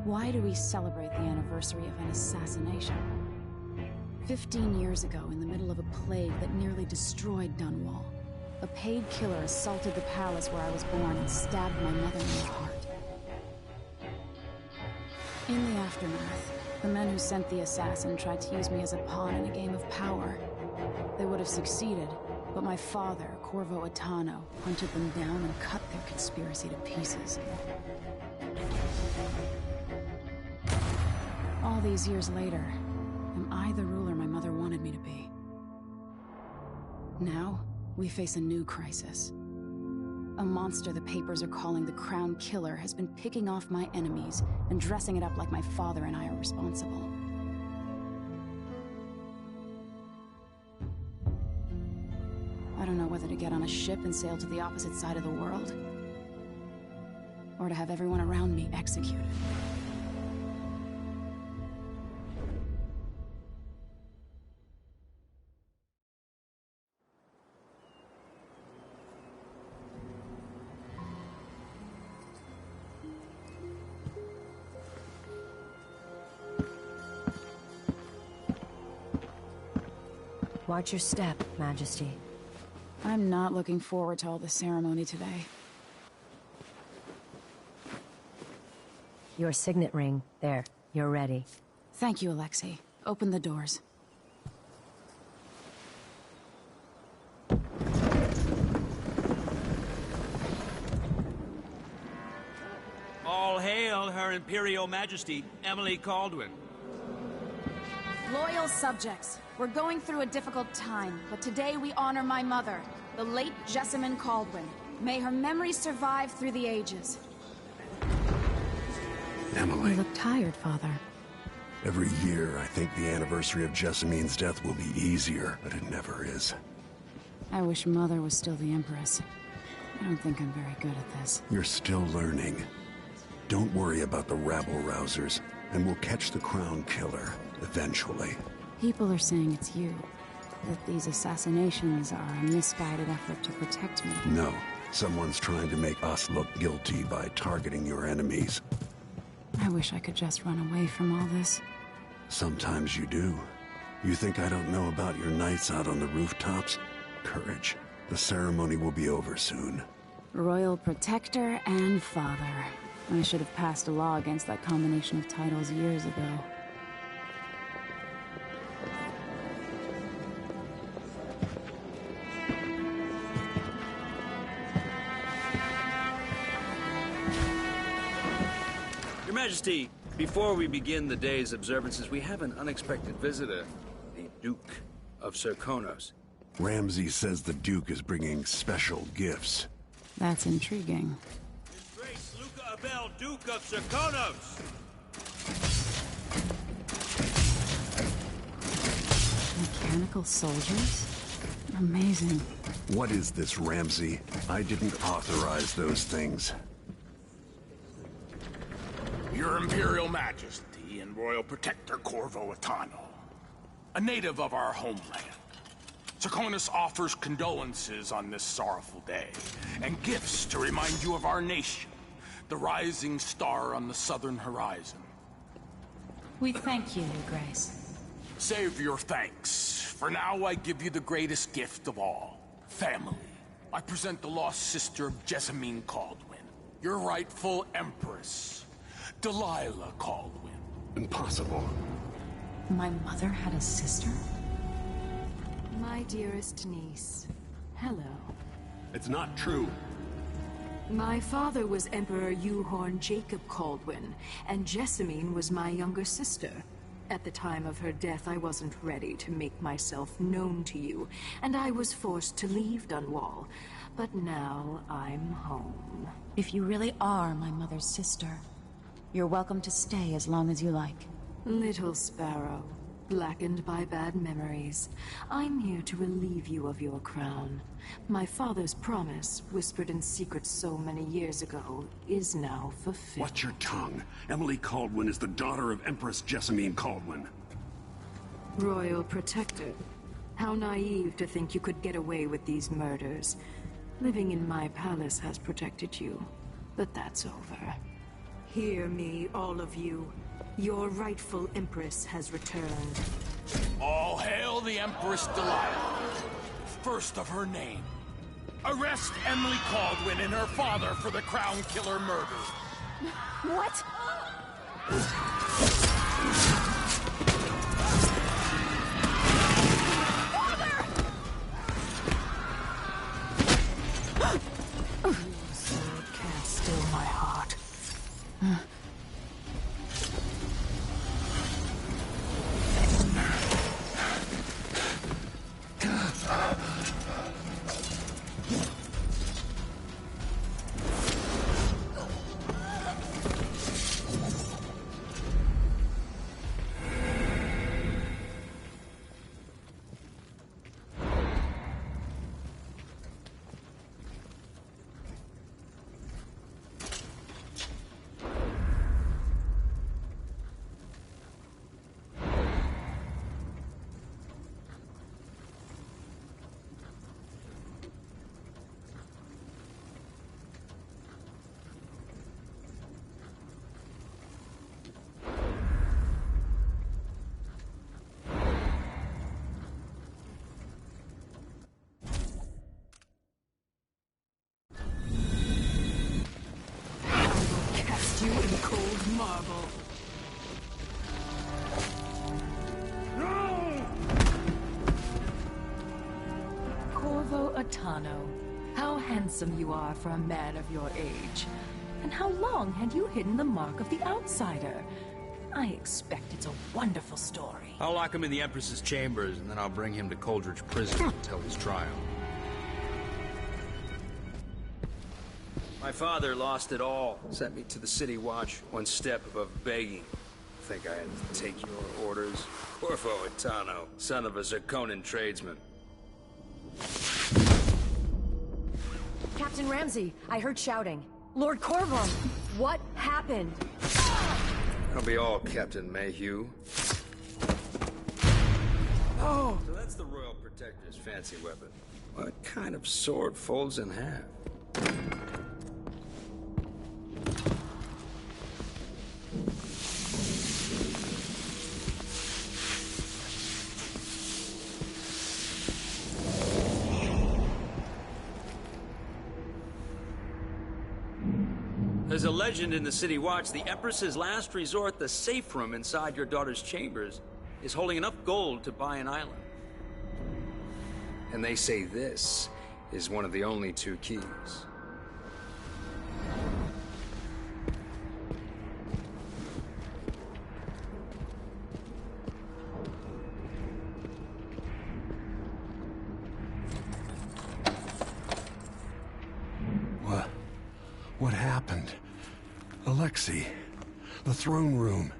Why do we celebrate the anniversary of an assassination? 15 years ago, in the middle of a plague that nearly destroyed Dunwall, a paid killer assaulted the palace where I was born and stabbed my mother in the heart. In the aftermath, the men who sent the assassin tried to use me as a pawn in a game of power. They would have succeeded, but my father, Corvo Attano, hunted them down and cut their conspiracy to pieces. All these years later, am I the ruler my mother wanted me to be? Now, we face a new crisis. A monster the papers are calling the Crown Killer has been picking off my enemies and dressing it up like my father and I are responsible. I don't know whether to get on a ship and sail to the opposite side of the world, or to have everyone around me executed. Watch your step, Majesty. I'm not looking forward to all the ceremony today. Your signet ring. There. You're ready. Thank you, Alexei. Open the doors. All hail Her Imperial Majesty, Emily Caldwin. Loyal subjects, we're going through a difficult time, but today we honor my mother, the late Jessamine Caldwin. May her memory survive through the ages. Emily. You look tired, Father. Every year, I think the anniversary of Jessamine's death will be easier, but it never is. I wish Mother was still the Empress. I don't think I'm very good at this. You're still learning. Don't worry about the rabble-rousers, and we'll catch the Crown Killer, eventually. People are saying it's you. That these assassinations are a misguided effort to protect me. No. Someone's trying to make us look guilty by targeting your enemies. I wish I could just run away from all this. Sometimes you do. You think I don't know about your nights out on the rooftops? Courage. The ceremony will be over soon. Royal Protector and Father. I should have passed a law against that combination of titles years ago. Your Majesty, before we begin the day's observances, we have an unexpected visitor, the Duke of Serkonos. Ramsay says the Duke is bringing special gifts. That's intriguing. His Grace Luca Abel, Duke of Serkonos! Mechanical soldiers? Amazing. What is this, Ramsay? I didn't authorize those things. Your Imperial Majesty and Royal Protector Corvo Attano, a native of our homeland. Serkonos offers condolences on this sorrowful day, and gifts to remind you of our nation, the rising star on the southern horizon. We thank you, Your Grace. Save your thanks. For now, I give you the greatest gift of all, family. I present the lost sister of Jessamine Caldwin, your rightful Empress, Delilah Caldwin. Impossible. My mother had a sister? My dearest niece, hello. It's not true. My father was Emperor Euhorn Jacob Caldwin, and Jessamine was my younger sister. At the time of her death, I wasn't ready to make myself known to you, and I was forced to leave Dunwall. But now I'm home. If you really are my mother's sister, you're welcome to stay as long as you like. Little sparrow, blackened by bad memories, I'm here to relieve you of your crown. My father's promise, whispered in secret so many years ago, is now fulfilled. Watch your tongue. Emily Caldwin is the daughter of Empress Jessamine Caldwin. Royal Protector. How naive to think you could get away with these murders. Living in my palace has protected you, but that's over. Hear me, all of you. Your rightful Empress has returned. All hail the Empress Delilah, first of her name. Arrest Emily Caldwin and her father for the Crown Killer murder. What? Sword can't still my heart. You in cold marble. No! Corvo Atano, how handsome you are for a man of your age. And how long had you hidden the mark of the outsider? I expect it's a wonderful story. I'll lock him in the Empress's chambers, and then I'll bring him to Coldridge Prison until his trial. My father lost it all. Sent me to the City Watch, one step above begging. Think I had to take your orders? Corvo Atano, son of a Zirconan tradesman. Captain Ramsey, I heard shouting. Lord Corvo, what happened? I'll be all, Captain Mayhew. Oh! So that's the Royal Protector's fancy weapon. What kind of sword folds in half? There's a legend in the City Watch, the Empress's last resort, the safe room inside your daughter's chambers, is holding enough gold to buy an island. And they say this is one of the only two keys. What happened? Alexei, the throne room,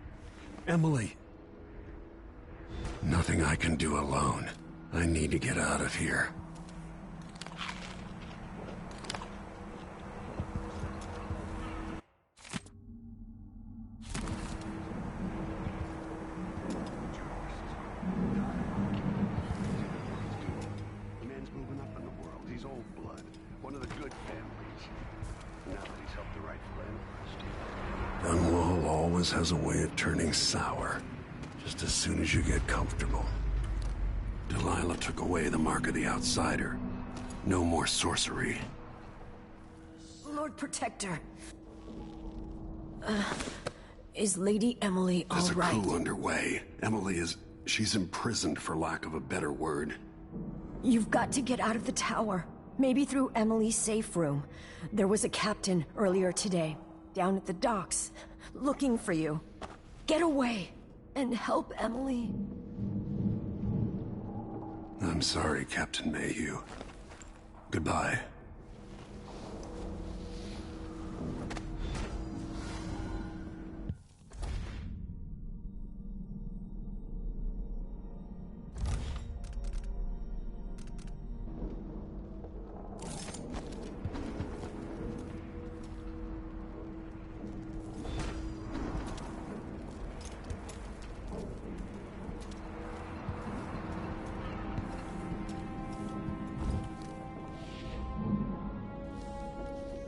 Emily. Nothing I can do alone. I need to get out of here. Man's moving up in the world. He's old blood. One of the good families. Now that he's helped the rightful Empress. Dunwall always has a way of turning sour, just as soon as you get comfortable. Delilah took away the mark of the outsider. No more sorcery. Lord Protector. Is Lady Emily all There's a right? coup underway. She's imprisoned for lack of a better word. You've got to get out of the tower. Maybe through Emily's safe room. There was a captain earlier today, down at the docks, looking for you. Get away, and help Emily. I'm sorry, Captain Mayhew. Goodbye.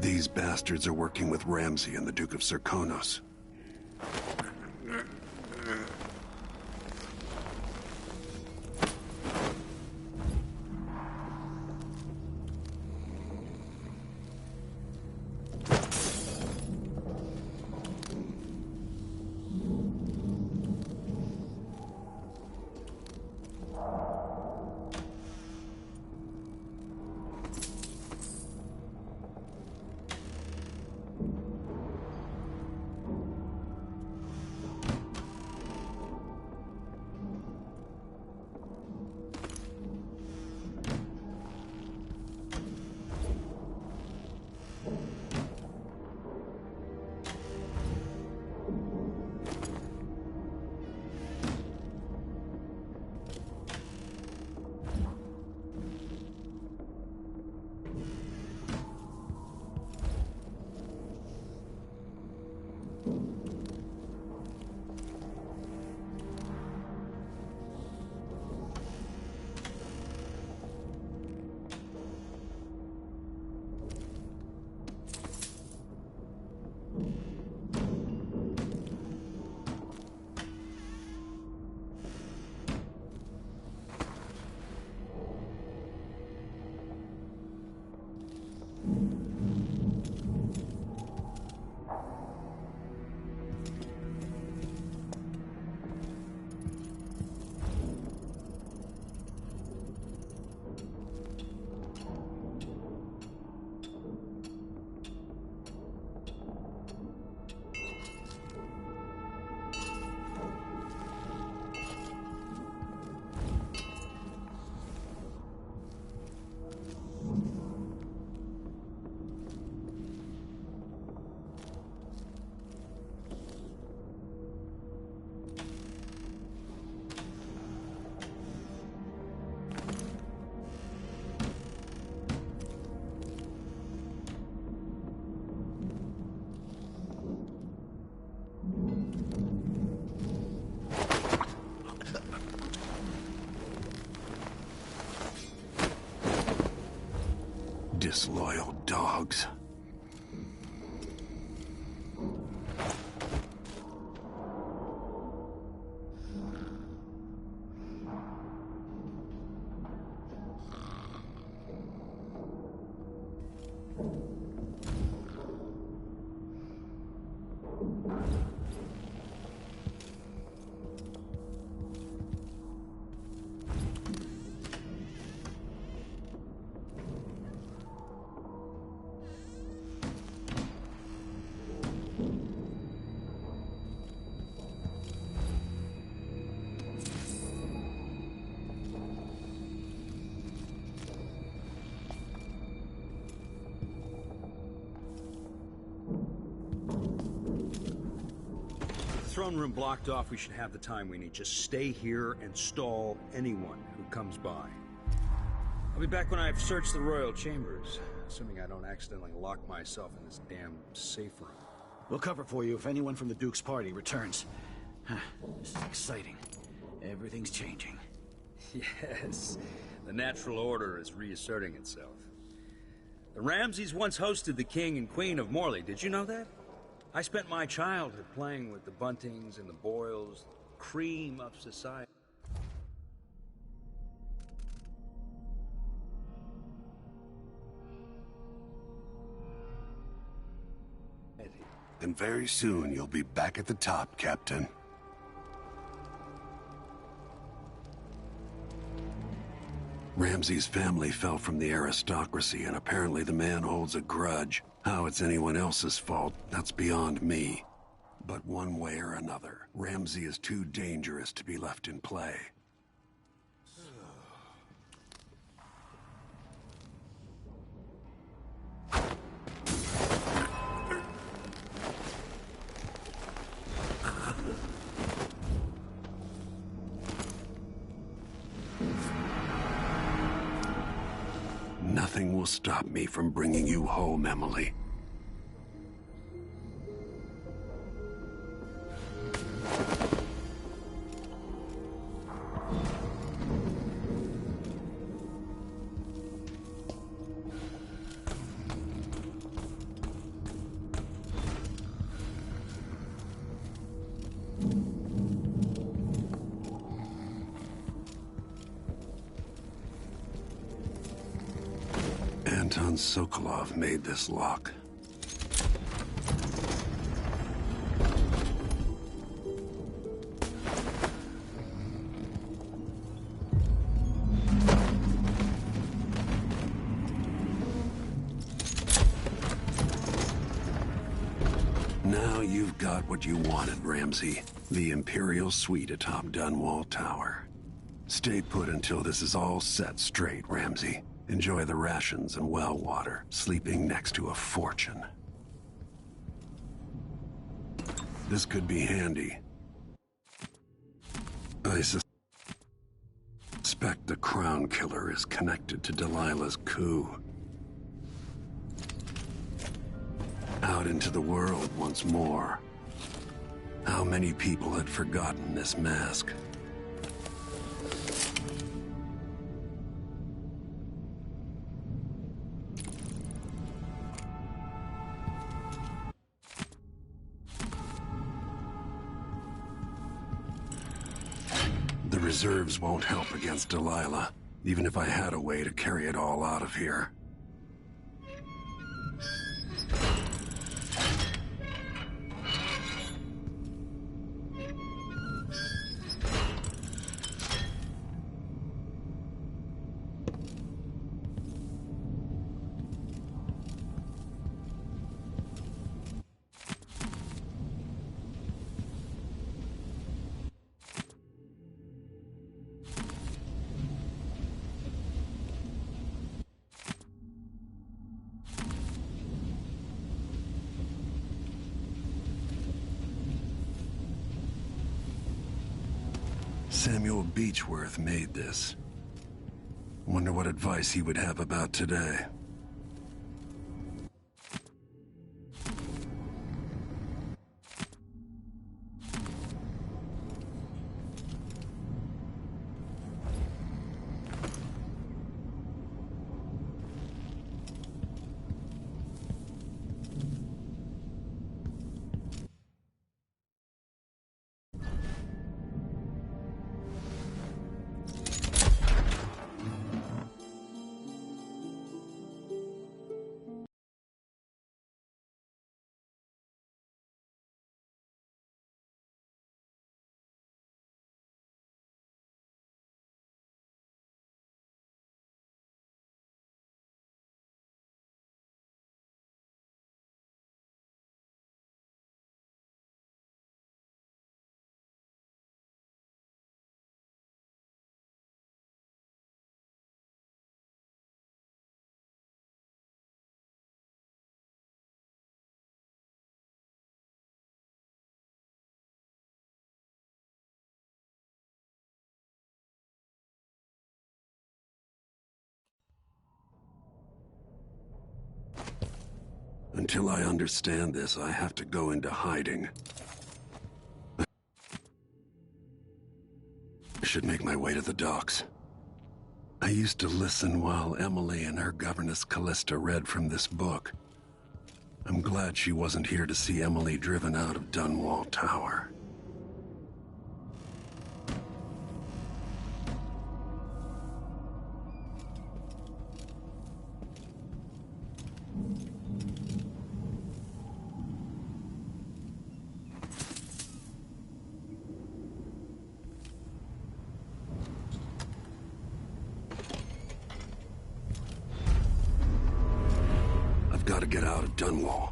These bastards are working with Ramsey and the Duke of Serkonos. Disloyal dogs. Throne room blocked off. We should have the time we need. Just stay here and stall anyone who comes by. I'll be back when I've searched the royal chambers, assuming I don't accidentally lock myself in this damn safe room. We'll cover for you if anyone from the Duke's party returns. This is exciting. Everything's changing. Yes, the natural order is reasserting itself. The Ramseys once hosted the King and Queen of Morley. Did you know that? I spent my childhood playing with the Buntings and the Boyles, cream of society. And very soon you'll be back at the top, Captain. Ramsey's family fell from the aristocracy, and apparently the man holds a grudge. How it's anyone else's fault, that's beyond me. But one way or another, Ramsey is too dangerous to be left in play. Nothing will stop me from bringing you home, Emily. son Sokolov made this lock. Now you've got what you wanted, Ramsey. The Imperial Suite atop Dunwall Tower. Stay put until this is all set straight, Ramsey. Enjoy the rations and well water, sleeping next to a fortune. This could be handy. I suspect the Crown Killer is connected to Delilah's coup. Out into the world once more. How many people had forgotten this mask? The reserves won't help against Delilah, even if I had a way to carry it all out of here. Samuel Beechworth made this. Wonder what advice he would have about today. Until I understand this, I have to go into hiding. I should make my way to the docks. I used to listen while Emily and her governess Callista read from this book. I'm glad she wasn't here to see Emily driven out of Dunwall Tower. Gotta get out of Dunwall.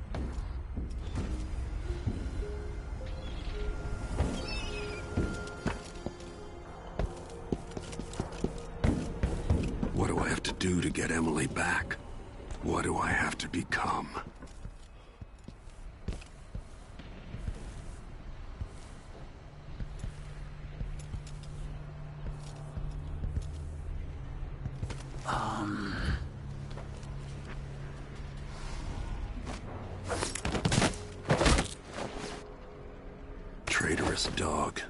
What do I have to do to get Emily back? What do I have to become? Traitorous dog.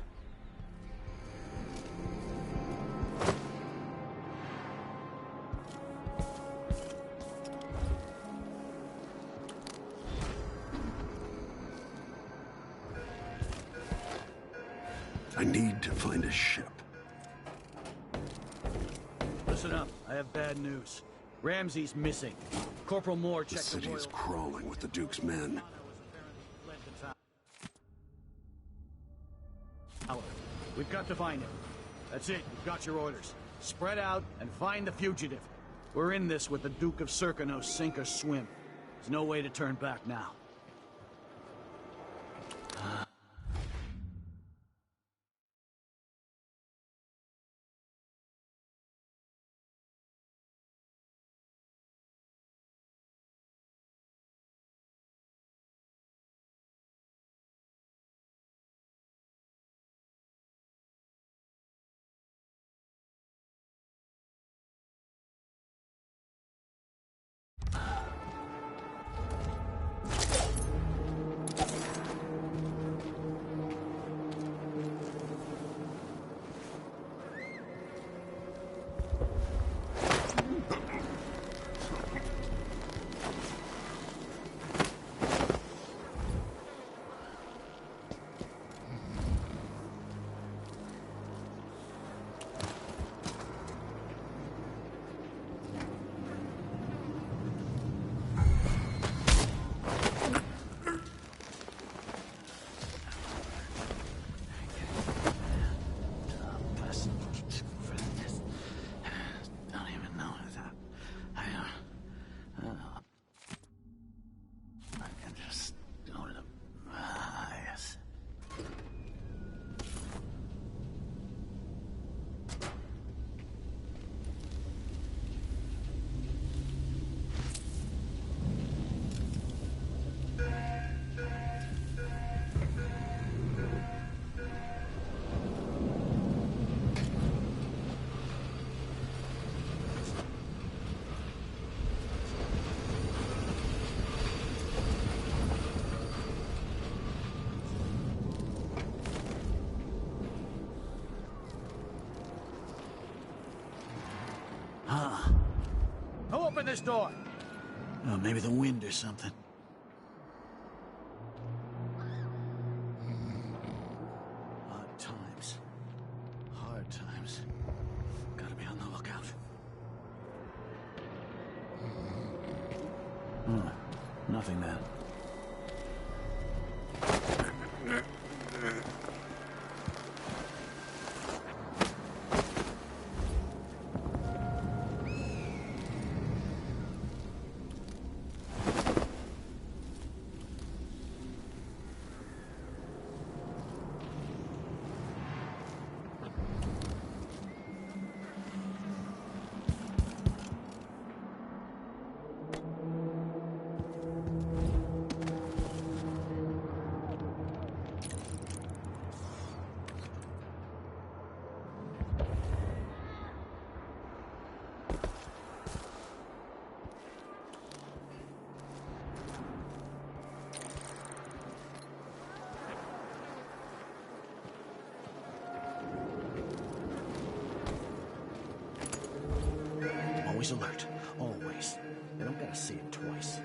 I need to find a ship. Listen up, I have bad news. Ramsey's missing. Corporal Moore The checked the city is royal... crawling with the Duke's men. We've got to find him. That's it. You've got your orders. Spread out and find the fugitive. We're in this with the Duke of Serkonos, sink or swim. There's no way to turn back now. Who opened this door? Oh, maybe the wind or something. Hard times. Hard times. Gotta be on the lookout. Nothing there. Always alert. Always. They don't gotta see it twice.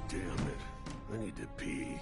Damn it. I need to pee.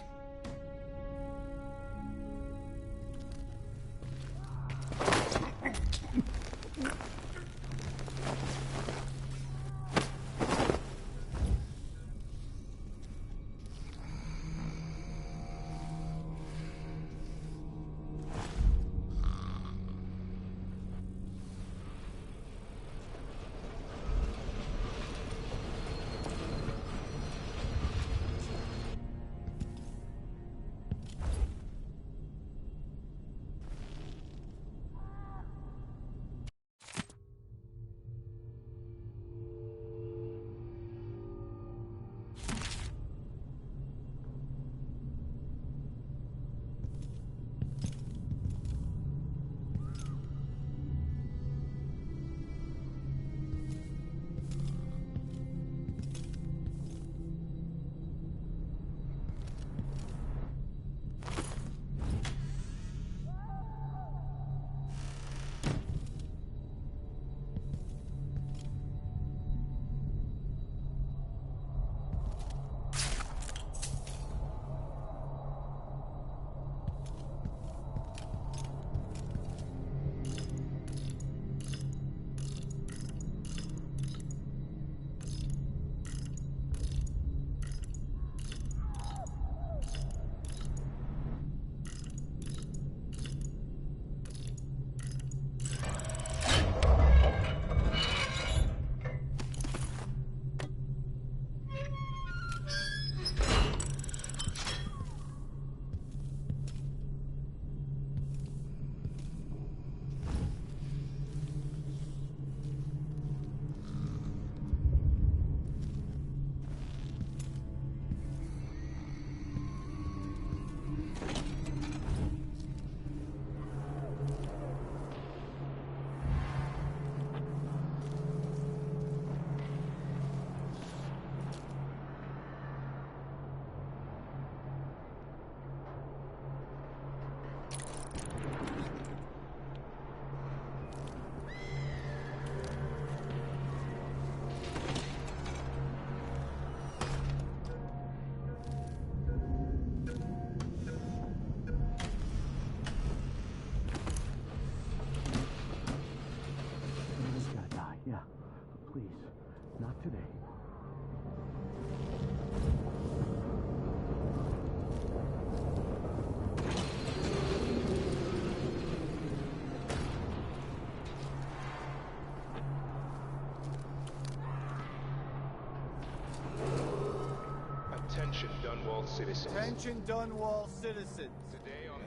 Attention, Dunwall citizens. Attention, Dunwall citizens.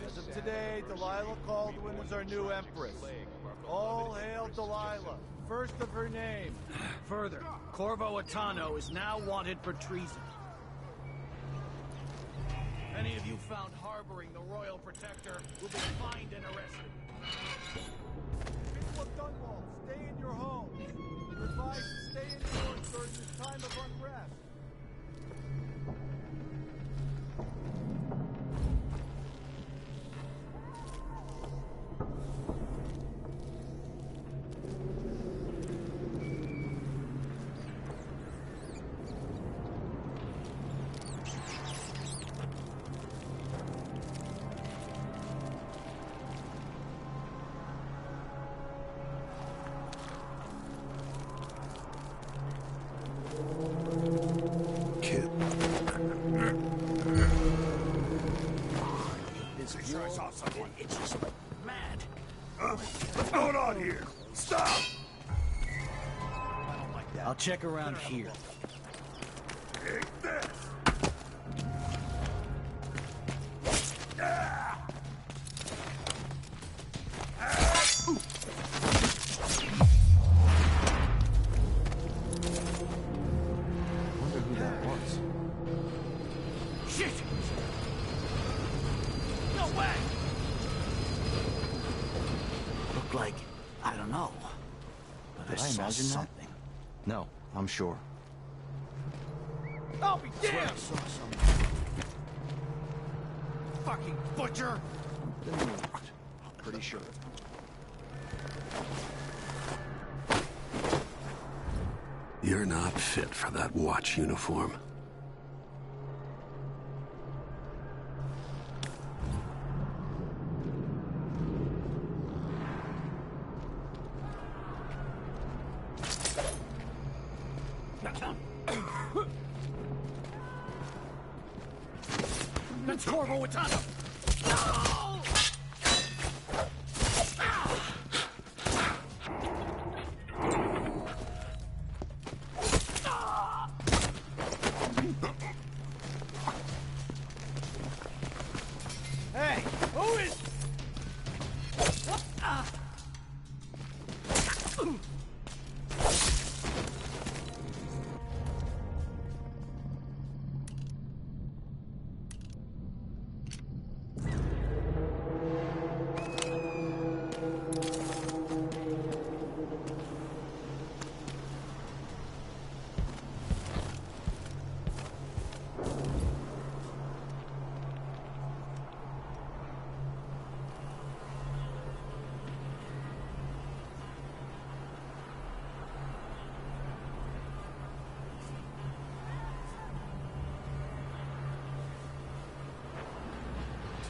As of today, Delilah Caldwin is our new empress. All hail Delilah, first of her name. Further, Corvo Attano is now wanted for treason. Any of you found harboring the Royal Protector will be fined and arrested. People of Dunwall, stay in your homes. You're advised to stay indoors during this time of unrest. It's just mad. What's going on here? Stop! I don't like that. I'll check around here. Take this! Wonder who that was. Shit! No way! Looked like, I don't know. But Did I I saw imagine something. that? No, I'm sure. I'll be Swear I damned! saw something. Fucking butcher! Been moved. Pretty sure. You're not fit for that watch uniform. That's Corvo Attano! Hey, who is...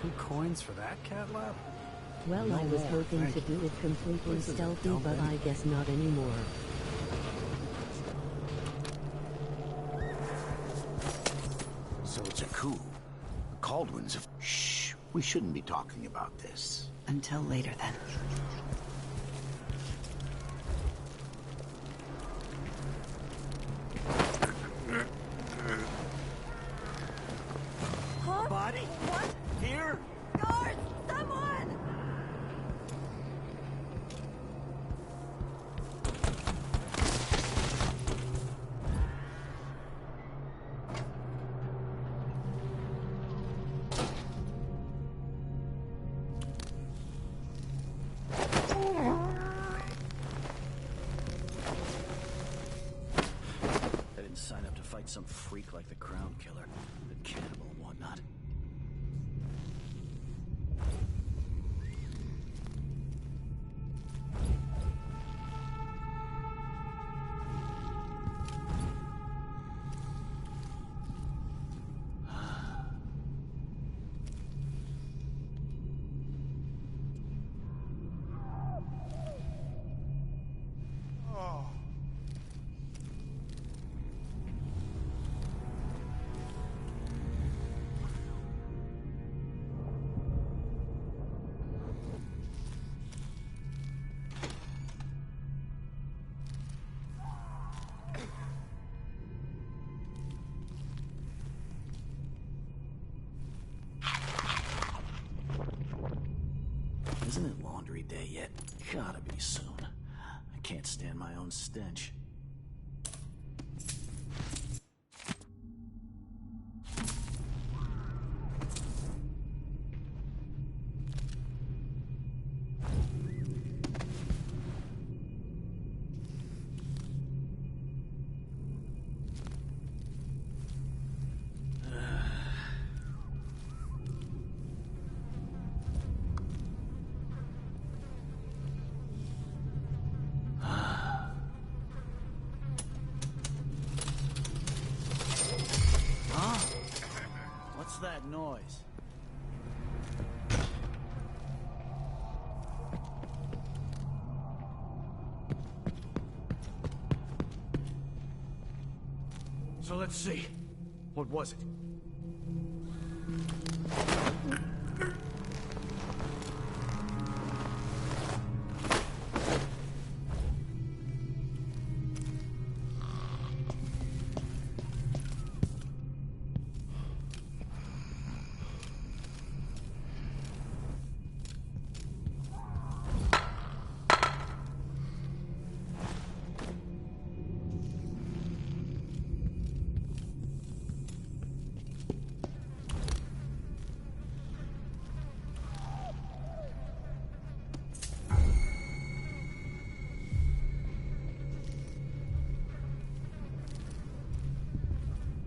Two coins for that cat lab? Well, No I was more, hoping thank to you. do it completely This is a stealthy, dump but I anyway. guess not anymore. So it's a coup. The Caldwins have... Shh. We shouldn't be talking about this. Until later, then. A body? What? Here? Guards! Someone! I didn't sign up to fight some freak like the Crown Killer, the cannibal and whatnot. Oh. delivery day yet. Gotta be soon. I can't stand my own stench. What's that noise? So let's see. What was it?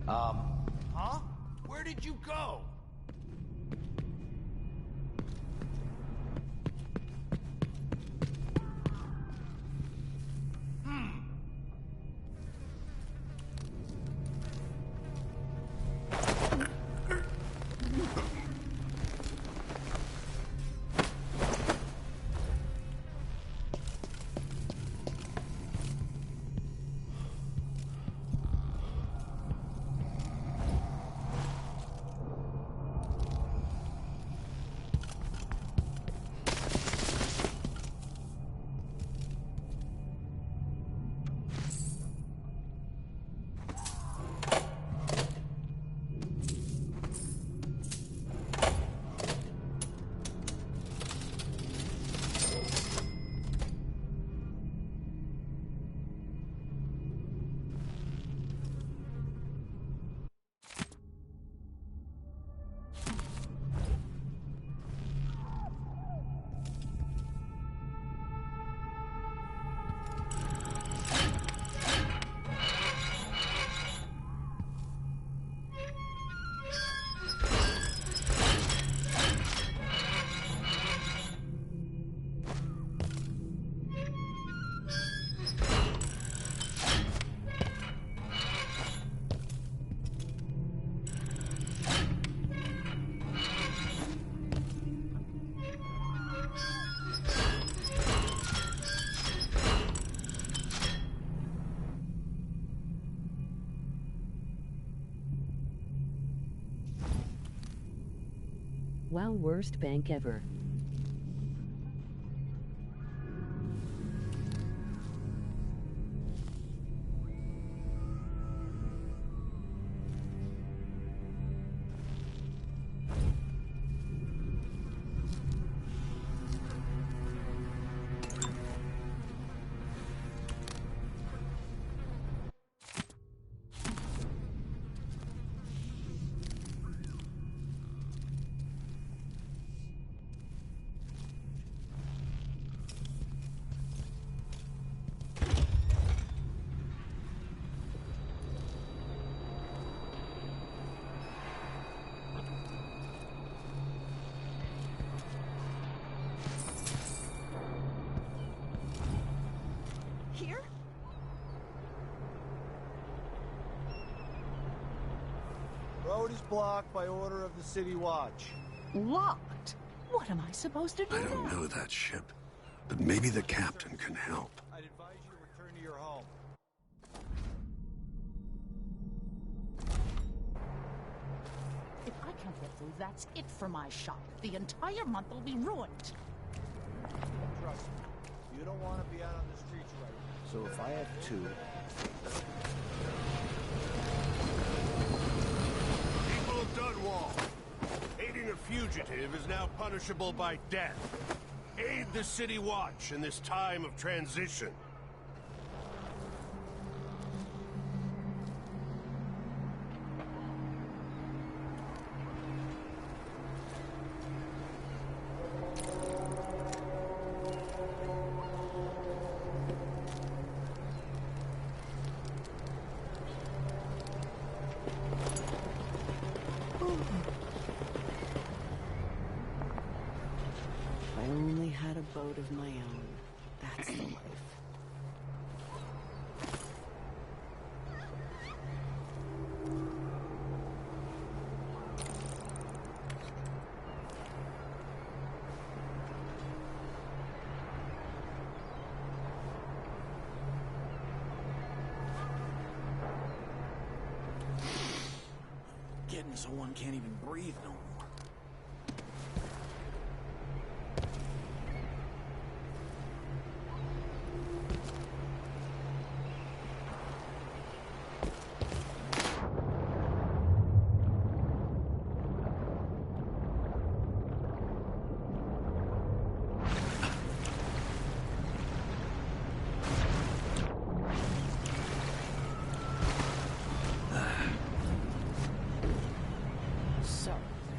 Huh? Where did you go? Wow, worst bank ever. Here? Road is blocked by order of the City Watch. Locked? What am I supposed to do I don't now? know that ship, but maybe the captain can help. I'd advise you to return to your home. If I can't get through, that's it for my shop. The entire month will be ruined. Trust me, you don't want to be out on the streets right now. So if I have two... People of Dunwall, aiding a fugitive is now punishable by death. Aid the City Watch in this time of transition. I only had a boat of my own. That's the life. Getting so one can't even breathe no more.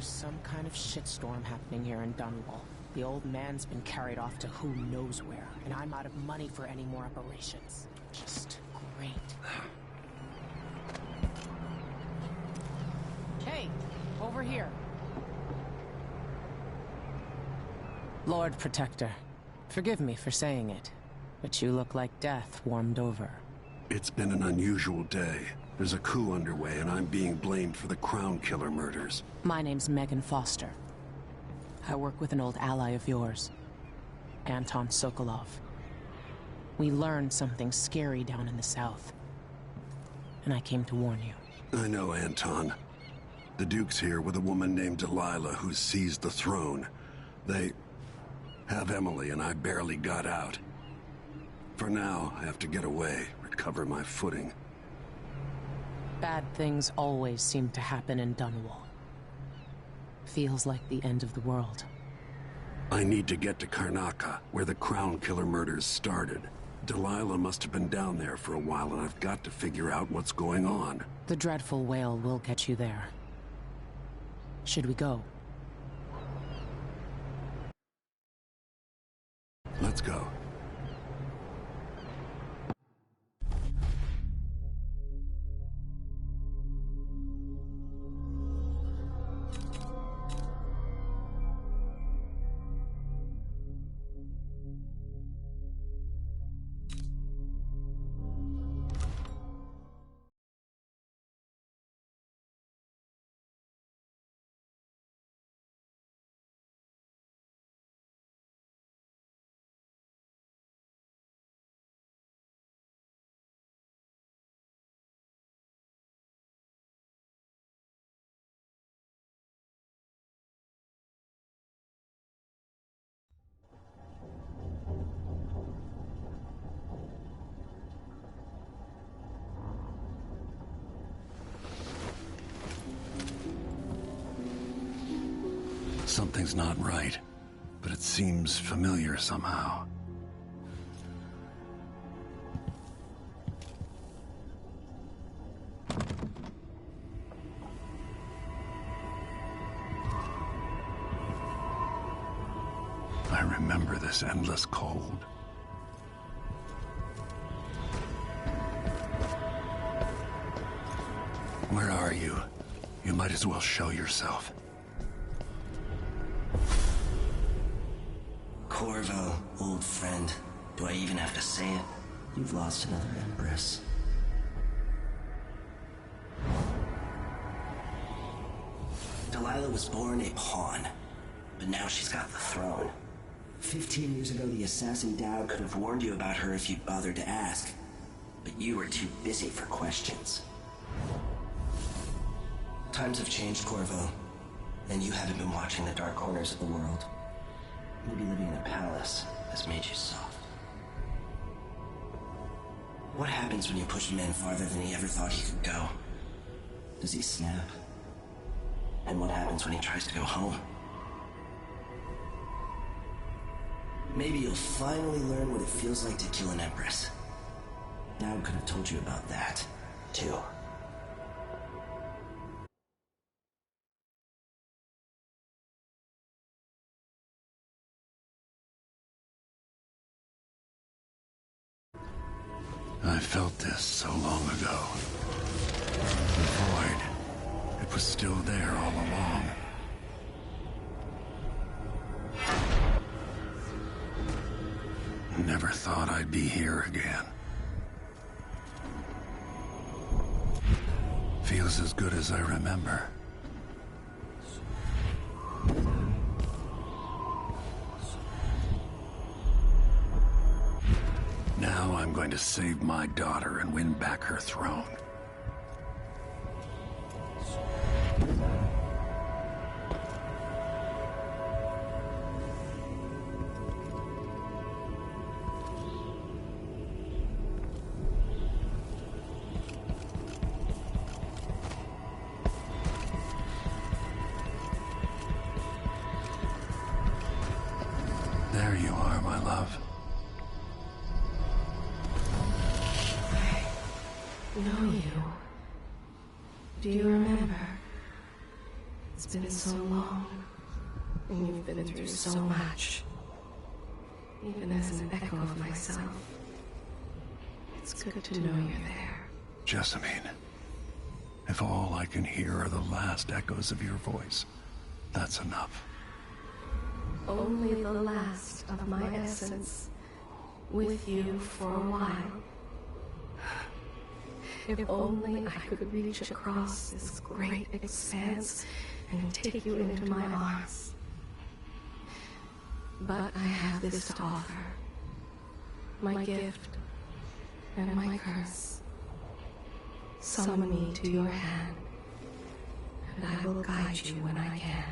Some kind of shitstorm happening here in Dunwall. The old man's been carried off to who knows where, and I'm out of money for any more operations. Just great. Hey, over here. Lord Protector, forgive me for saying it, but you look like death warmed over. It's been an unusual day. There's a coup underway, and I'm being blamed for the Crown Killer murders. My name's Megan Foster. I work with an old ally of yours, Anton Sokolov. We learned something scary down in the south, and I came to warn you. I know Anton. The Duke's here with a woman named Delilah who's seized the throne. They have Emily, and I barely got out. For now, I have to get away, recover my footing. Bad things always seem to happen in Dunwall. Feels like the end of the world. I need to get to Karnaca, where the Crown Killer murders started. Delilah must have been down there for a while, and I've got to figure out what's going on. The dreadful whale will get you there. Should we go? Let's go. Something's not right, but it seems familiar somehow. I remember this endless cold. Where are you? You might as well show yourself. Corvo, old friend. Do I even have to say it? You've lost another Empress. Delilah was born a pawn, but now she's got the throne. 15 years ago, the assassin Dowd could have warned you about her if you'd bothered to ask, but you were too busy for questions. Times have changed, Corvo, and you haven't been watching the dark corners of the world. Maybe living in a palace has made you soft. What happens when you push a man farther than he ever thought he could go? Does he snap? And what happens when he tries to go home? Maybe you'll finally learn what it feels like to kill an Empress. Dad could have told you about that, too. I felt this so long ago. The void. It was still there all along. Never thought I'd be here again. Feels as good as I remember. Now I'm going to save my daughter and win back her throne. There you are, my love. Know you. Do you remember? It's been so long, and you've been through so much. Even as an echo of myself, it's good to know you're there. Jessamine, if all I can hear are the last echoes of your voice, that's enough. Only the last of my essence, with you for a while. If only I could reach across this great expanse and take you into my arms. But I have this to offer. My gift and my curse. Summon me to your hand, and I will guide you when I can.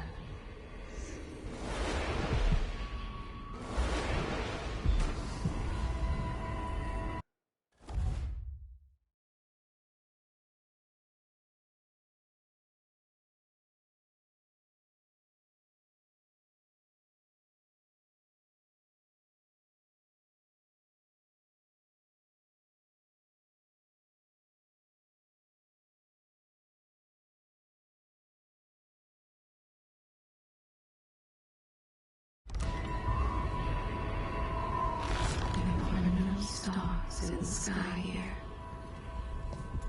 Stars in the sky here.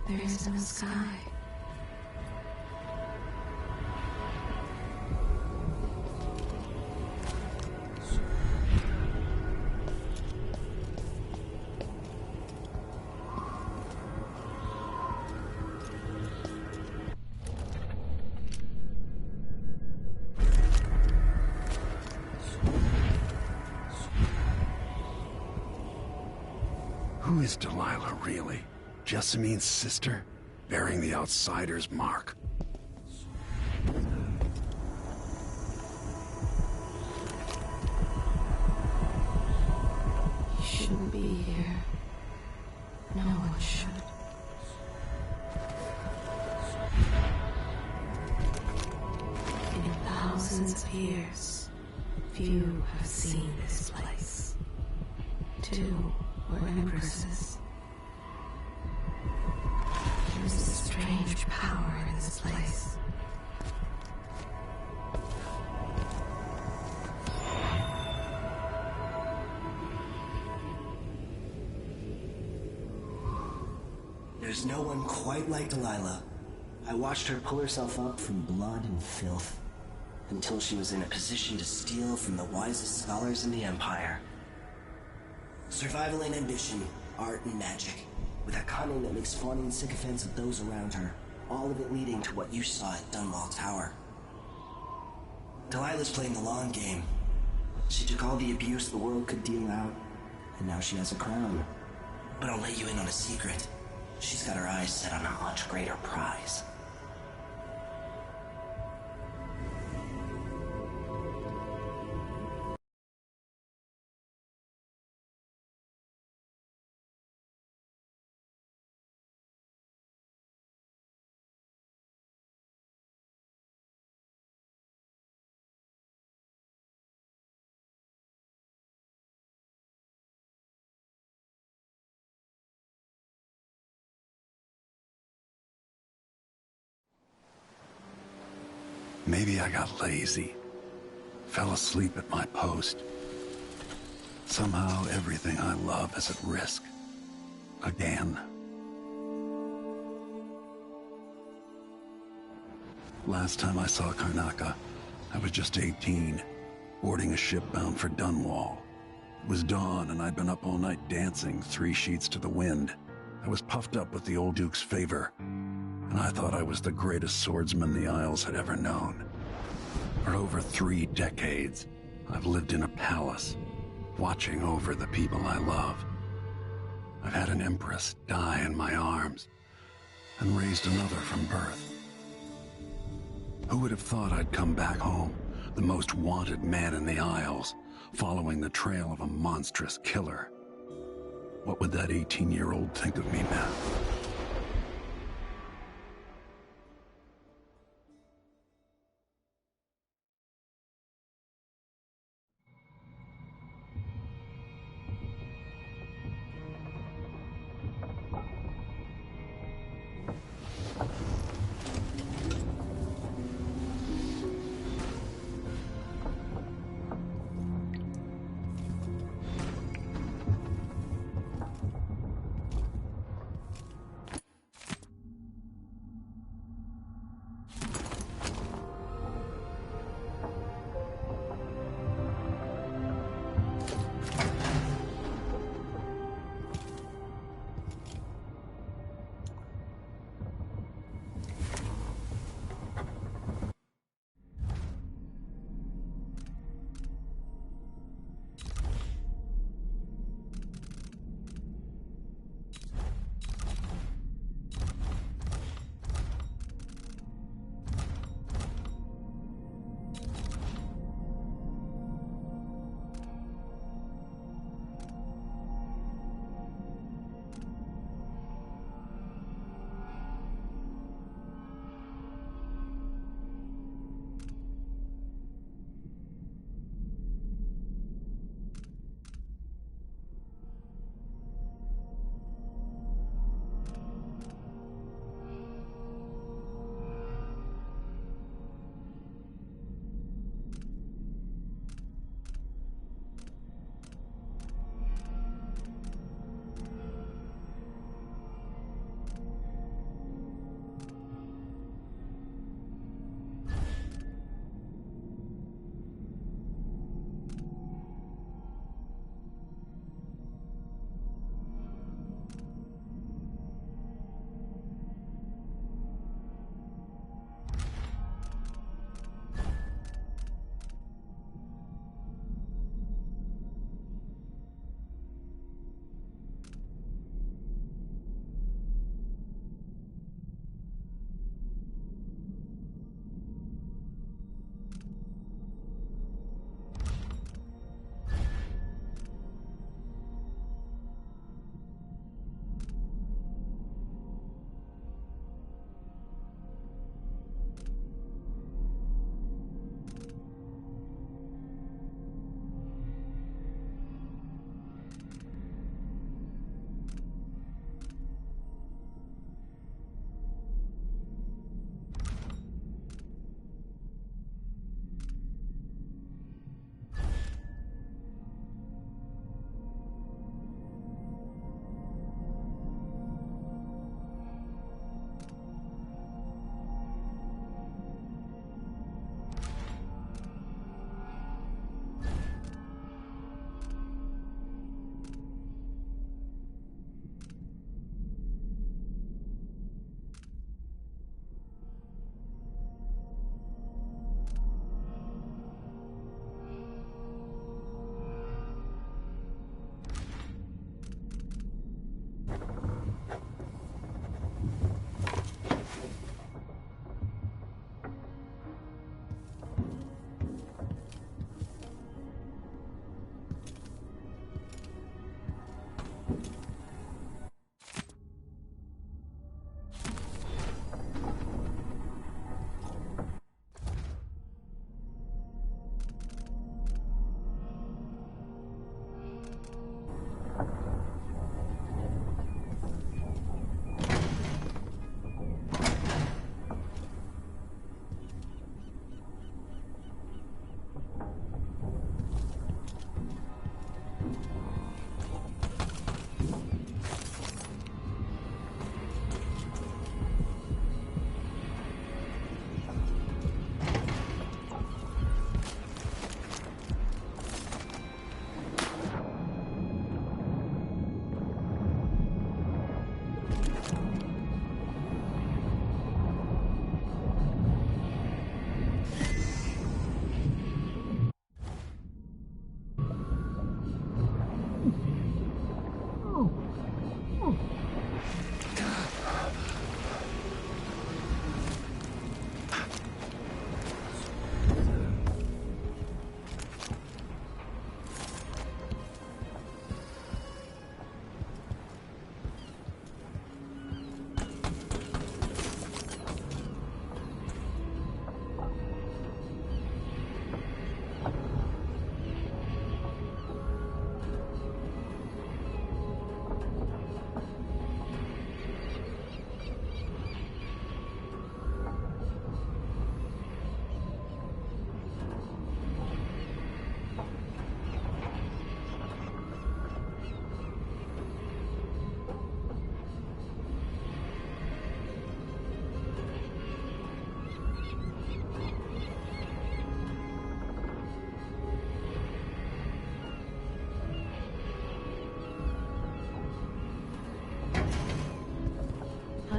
There is no sky. Who is Delilah, really? Jessamine's sister? Bearing the outsider's mark? You shouldn't be here. No one should. In thousands of years, few have seen this place. Two were empresses. There's a strange power in this place. There's no one quite like Delilah. I watched her pull herself up from blood and filth, until she was in a position to steal from the wisest scholars in the Empire. Survival and ambition, art and magic, with a cunning that makes fawning sycophants of those around her, all of it leading to what you saw at Dunwall Tower. Delilah's playing the long game. She took all the abuse the world could deal out, and now she has a crown. But I'll let you in on a secret. She's got her eyes set on a much greater prize. Maybe I got lazy. Fell asleep at my post. Somehow everything I love is at risk. Again. Last time I saw Karnaca, I was just 18, boarding a ship bound for Dunwall. It was dawn and I'd been up all night dancing 3 sheets to the wind. I was puffed up with the old Duke's favor, and I thought I was the greatest swordsman the Isles had ever known. For over 3 decades, I've lived in a palace, watching over the people I love. I've had an empress die in my arms, and raised another from birth. Who would have thought I'd come back home, the most wanted man in the Isles, following the trail of a monstrous killer? What would that 18-year-old think of me now?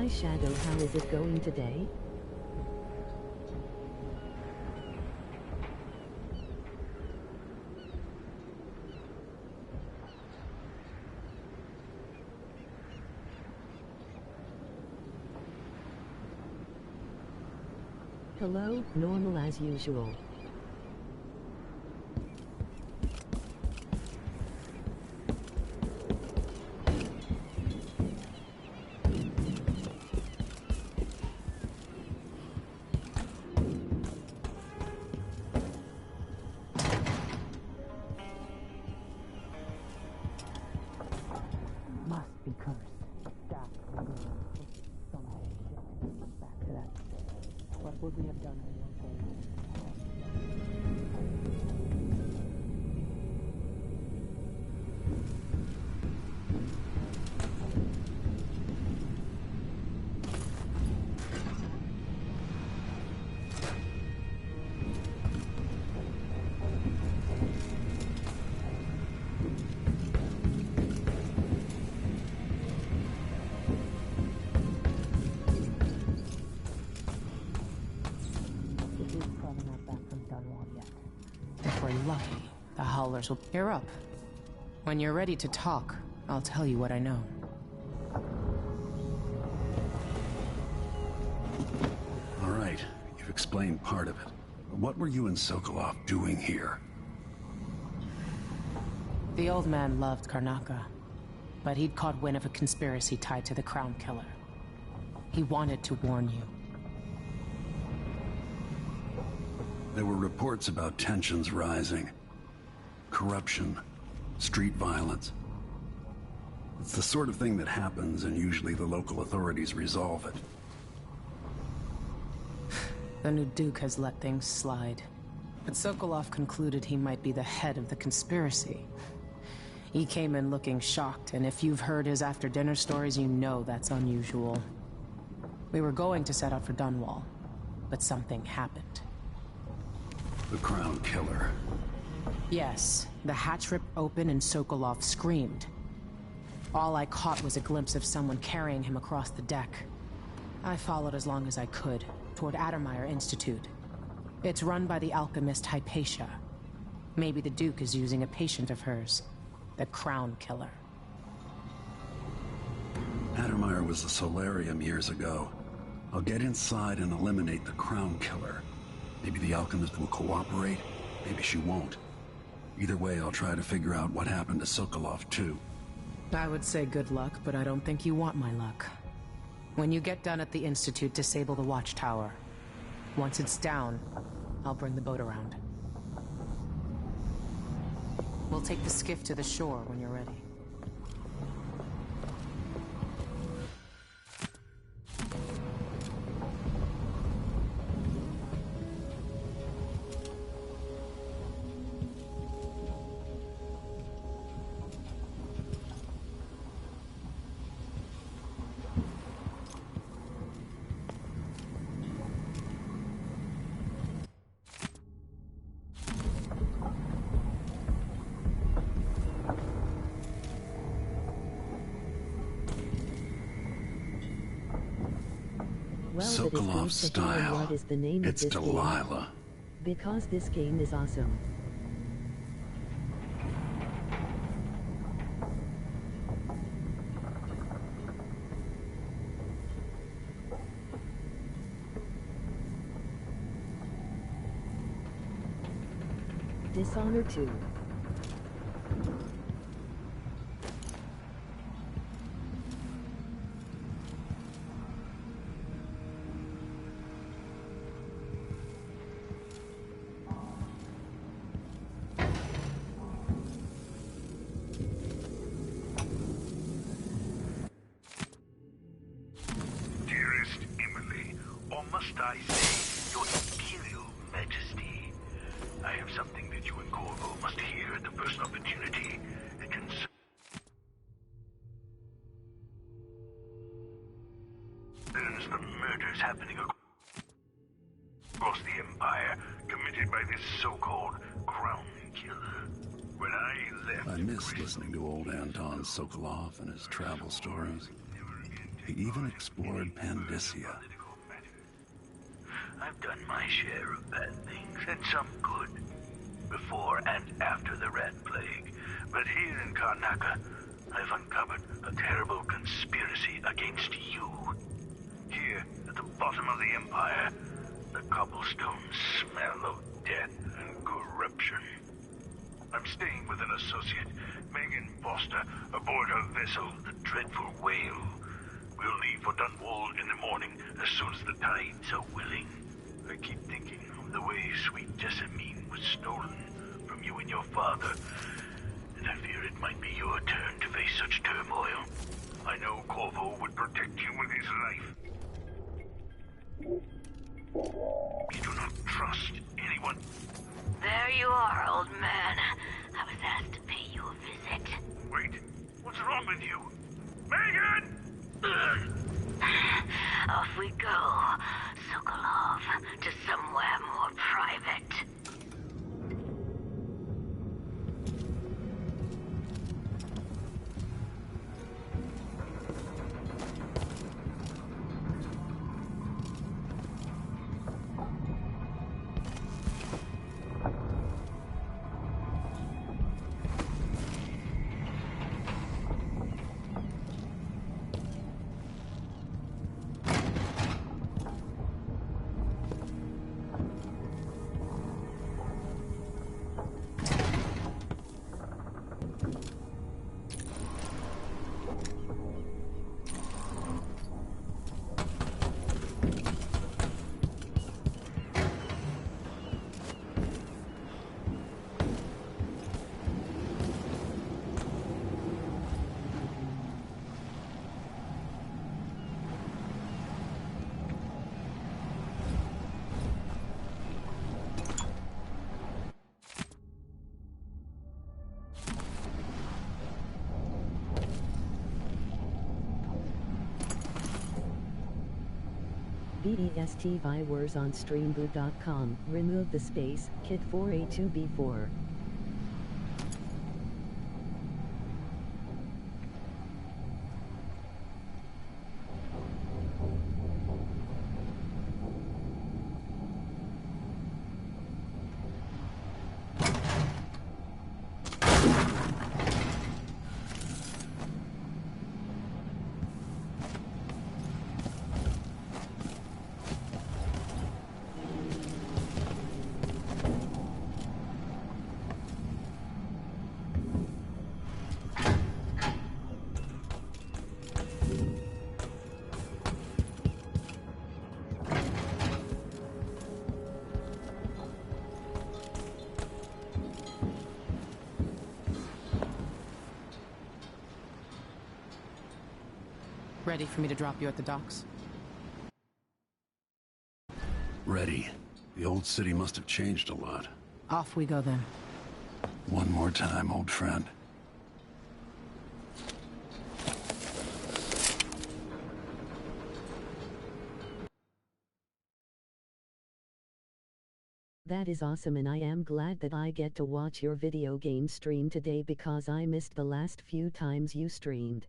Hi Shadow, how is it going today? Hello, normal as usual. Must be cursed. That some shit. Back to that. What would we have done in those days? If we're lucky, the Howlers will pair up. When you're ready to talk, I'll tell you what I know. All right, you've explained part of it. What were you and Sokolov doing here? The old man loved Karnaka, but he'd caught wind of a conspiracy tied to the Crown Killer. He wanted to warn you. There were reports about tensions rising. Corruption, street violence. It's the sort of thing that happens, and usually the local authorities resolve it. The new Duke has let things slide. But Sokolov concluded he might be the head of the conspiracy. He came in looking shocked, and if you've heard his after-dinner stories, you know that's unusual. We were going to set out for Dunwall, but something happened. The Crown Killer. Yes, the hatch ripped open and Sokolov screamed. All I caught was a glimpse of someone carrying him across the deck. I followed as long as I could, toward Addermeyer Institute. It's run by the alchemist Hypatia. Maybe the Duke is using a patient of hers, the Crown Killer. Addermeyer was a solarium years ago. I'll get inside and eliminate the Crown Killer. Maybe the alchemist will cooperate, maybe she won't. Either way, I'll try to figure out what happened to Sokolov, too. I would say good luck, but I don't think you want my luck. When you get done at the Institute, disable the watchtower. Once it's down, I'll bring the boat around. We'll take the skiff to the shore when you're ready. Sokolov's style. What is the name It's of this Delilah. Game? Because this game is awesome. Dishonored 2. Must I say, Your Imperial Majesty, I have something that you and Corvo must hear at the first opportunity. It concerns the murders happening across the Empire, committed by this so-called Crown Killer. When I left... I miss listening to old Anton Sokolov and his travel stories. He even explored Pandysia. I've done my share of bad things, and some good, before and after the Rat Plague. But here in Karnaca, I've uncovered a terrible conspiracy against you. Here, at the bottom of the Empire, the cobblestones smell of death and corruption. I'm staying with an associate, Megan Foster, aboard her vessel, the Dreadful Whale. We'll leave for Dunwall in the morning, as soon as the tides are willing. I keep thinking of the way sweet Jessamine was stolen from you and your father, and I fear it might be your turn to face such turmoil. I know Corvo would protect you with his life. You do not trust anyone. There you are, old man. I was asked to pay you a visit. Wait, what's wrong with you? Megan! Off we go, Sokolov, to somewhere more private. VEST viewers on streamboot.com. Remove the space, kit 4A2B4. Ready for me to drop you at the docks? Ready. The old city must have changed a lot. Off we go then. One more time, old friend. That is awesome, and I am glad that I get to watch your video game stream today because I missed the last few times you streamed.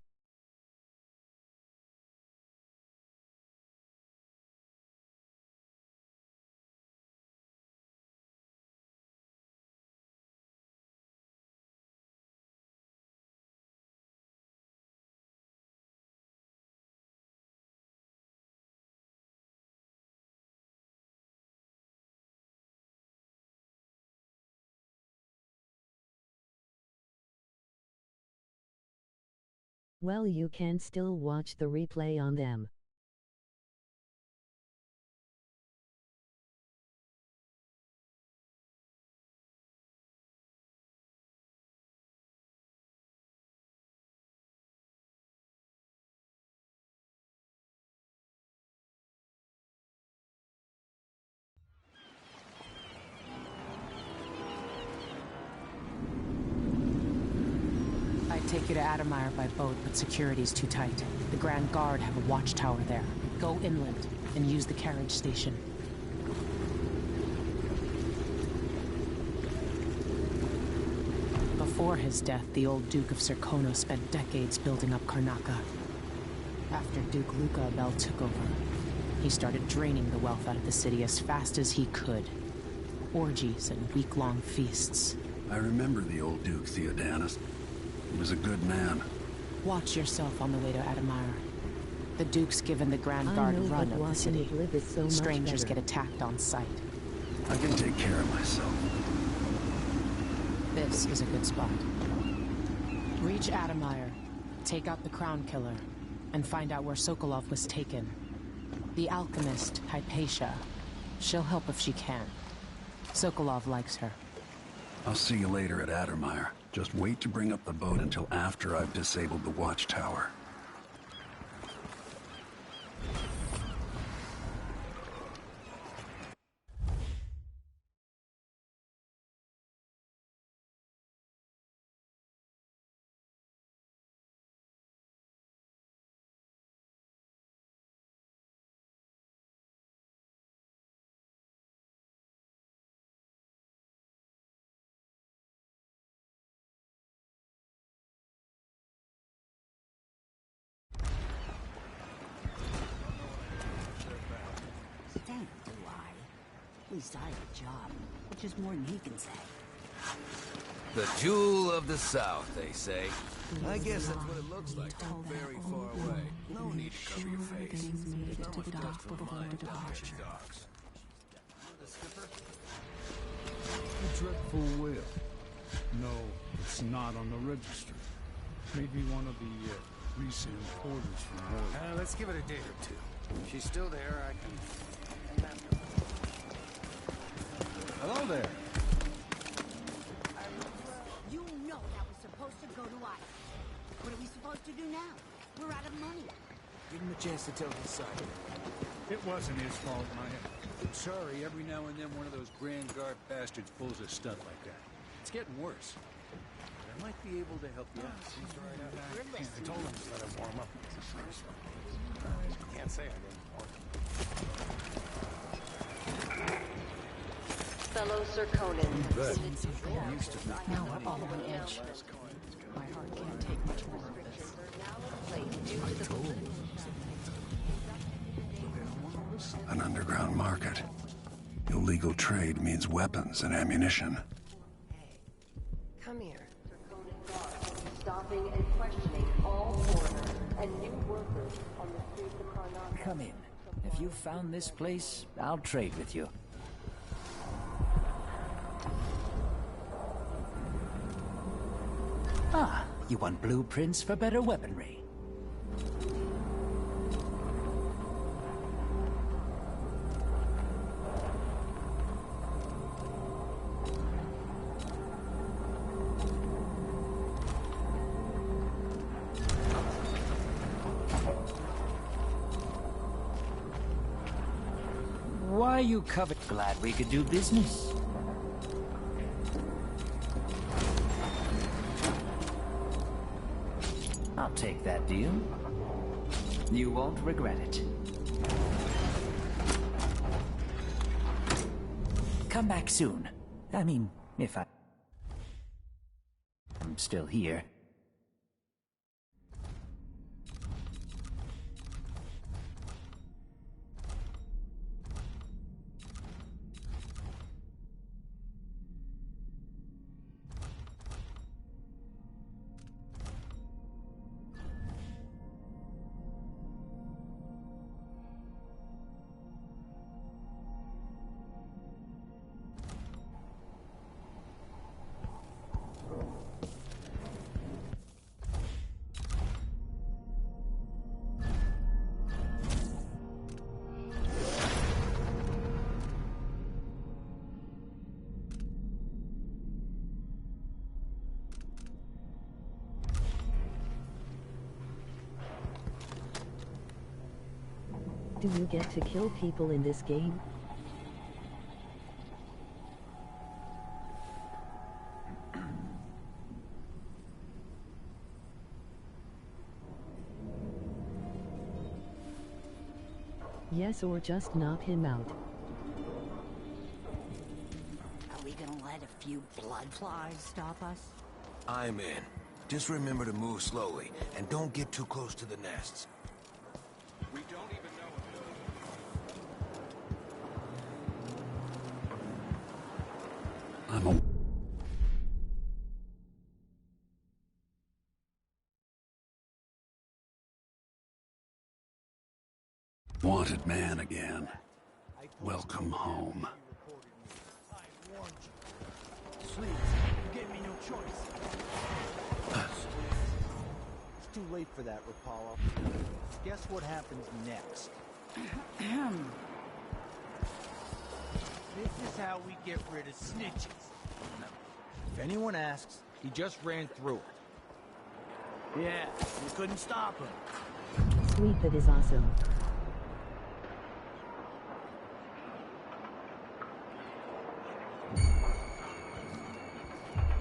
Well, you can still watch the replay on them. I'd take you to Adamire by boat, but security's too tight. The Grand Guard have a watchtower there. Go inland and use the carriage station. Before his death, the old Duke of Serkonos spent decades building up Karnaca. After Duke Luca Abel took over, he started draining the wealth out of the city as fast as he could. Orgies and week-long feasts. I remember the old Duke Theodanis. He was a good man. Watch yourself on the way to Admire. The Duke's given the Grand Guard run of the city. Strangers get attacked on sight. I can take care of myself. This is a good spot. Reach Admire, take out the Crown Killer, and find out where Sokolov was taken. The alchemist, Hypatia. She'll help if she can. Sokolov likes her. I'll see you later at Addermire. Just wait to bring up the boat until after I've disabled the watchtower. At least I have a job, which is more than he can say. The jewel of the South, they say. I guess that's what it looks like from very far away. No need to cover your face. There's not much dust for mine docks. A dreadful whale. No, it's not on the register. Maybe one of the recent importers from Morley. Let's give it a day or two. If she's still there, I can... Hello there. You know that was supposed to go to us. What are we supposed to do now? We're out of money. Give him a chance to tell his side. It wasn't his fault, Maya. I'm sorry, every now and then one of those Grand Guard bastards pulls a stunt like that. It's getting worse. But I might be able to help you out. He's right out. I told him to let him warm up. Can't say I didn't warn him. Fellow Serkonans. Now we're following edge. My heart can't take much more of this. An underground market. Illegal trade means weapons and ammunition. Come here. Stopping and questioning all foreigners and new workers on the streets of Karnak. Come in. If you found this place, I'll trade with you. Ah, you want blueprints for better weaponry. Why you covered? Glad we could do business. I'll take that deal. You won't regret it. Come back soon. I mean, if I'm still here. Do you get to kill people in this game? Yes, or just knock him out. Are we gonna let a few blood flies stop us? I'm in. Just remember to move slowly, and don't get too close to the nests. We don't even know if I'm a... wanted man again. Welcome home. I warned you. Sleeves, you gave me no choice. It's too late for that, Rapallo. Guess what happens next? This is how we get rid of snitches. If anyone asks, he just ran through it. Yeah, you couldn't stop him. Sweet, that is awesome.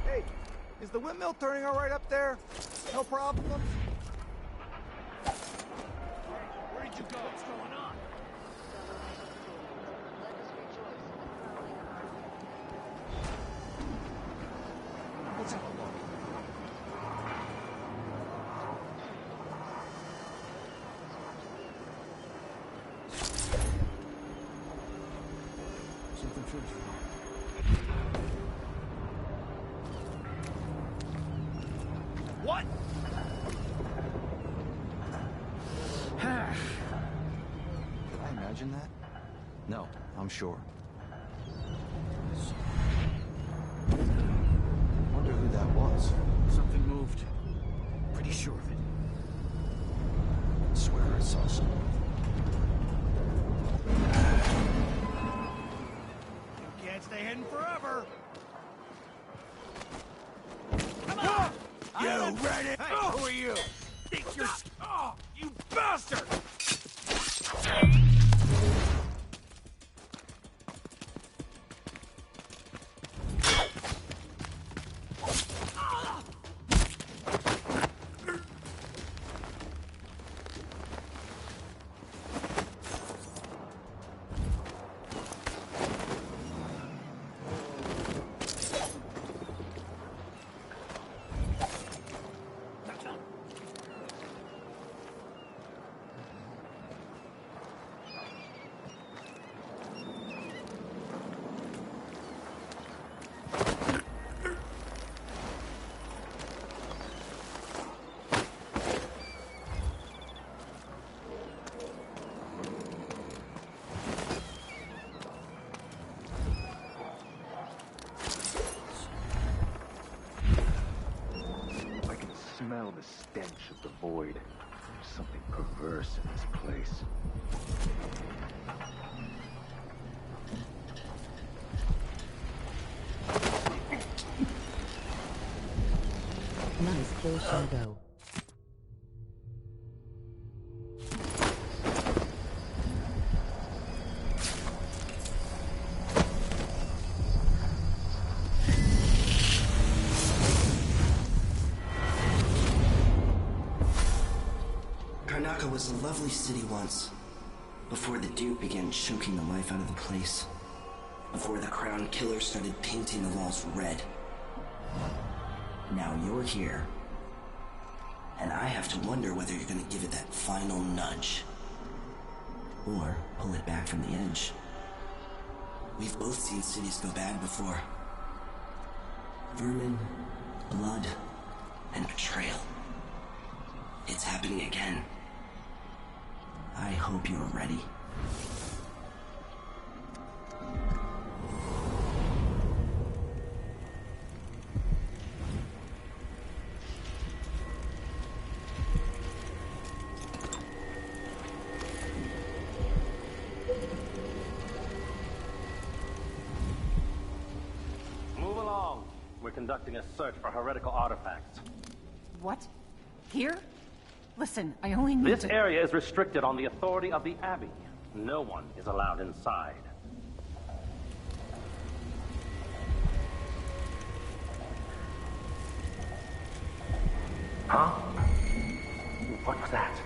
Hey, is the windmill turning all right up there? No problem? Where did you go? What's going on? Let's have a look. Something feels wrong. What? Did I imagine that? No, I'm sure. Wonder who that was. Something moved. Pretty sure of it. I swear I saw someone. You can't stay hidden forever. Come on! You ready? Hey, who are you? Think you're... Oh, you bastard! Smell the stench of the void. There's something perverse in this place. Nice kill, Shadow. Karnaca was a lovely city once, before the Duke began choking the life out of the place. Before the Crown Killer started painting the walls red. Now you're here, and I have to wonder whether you're gonna give it that final nudge, or pull it back from the edge. We've both seen cities go bad before. Vermin, blood, and betrayal. It's happening again. I hope you're ready. Move along. We're conducting a search for heretical artifacts. What? Here? Listen, I only need This area is restricted on the authority of the Abbey. No one is allowed inside. Huh? What was that?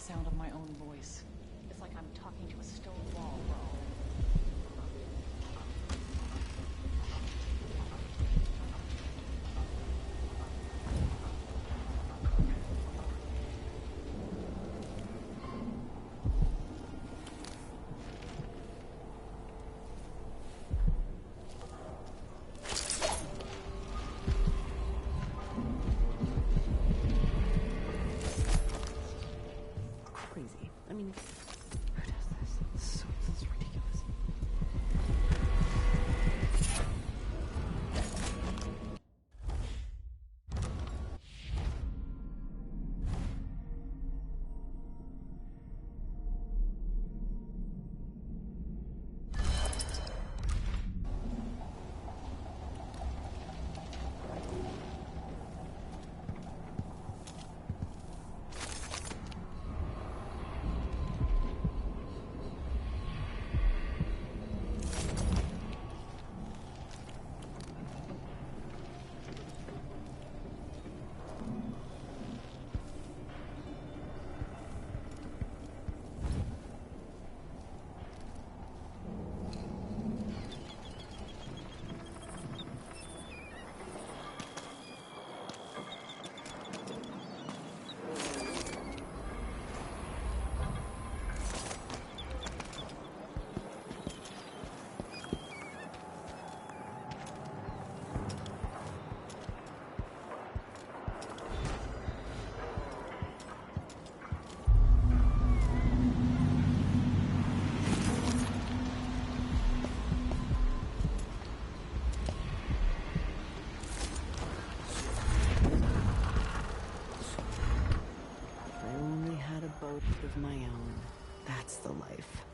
sound of my own voice. It's like I'm talking to a stone wall, bro. Crazy. I mean, who does this? This is ridiculous. Of my own. That's the life.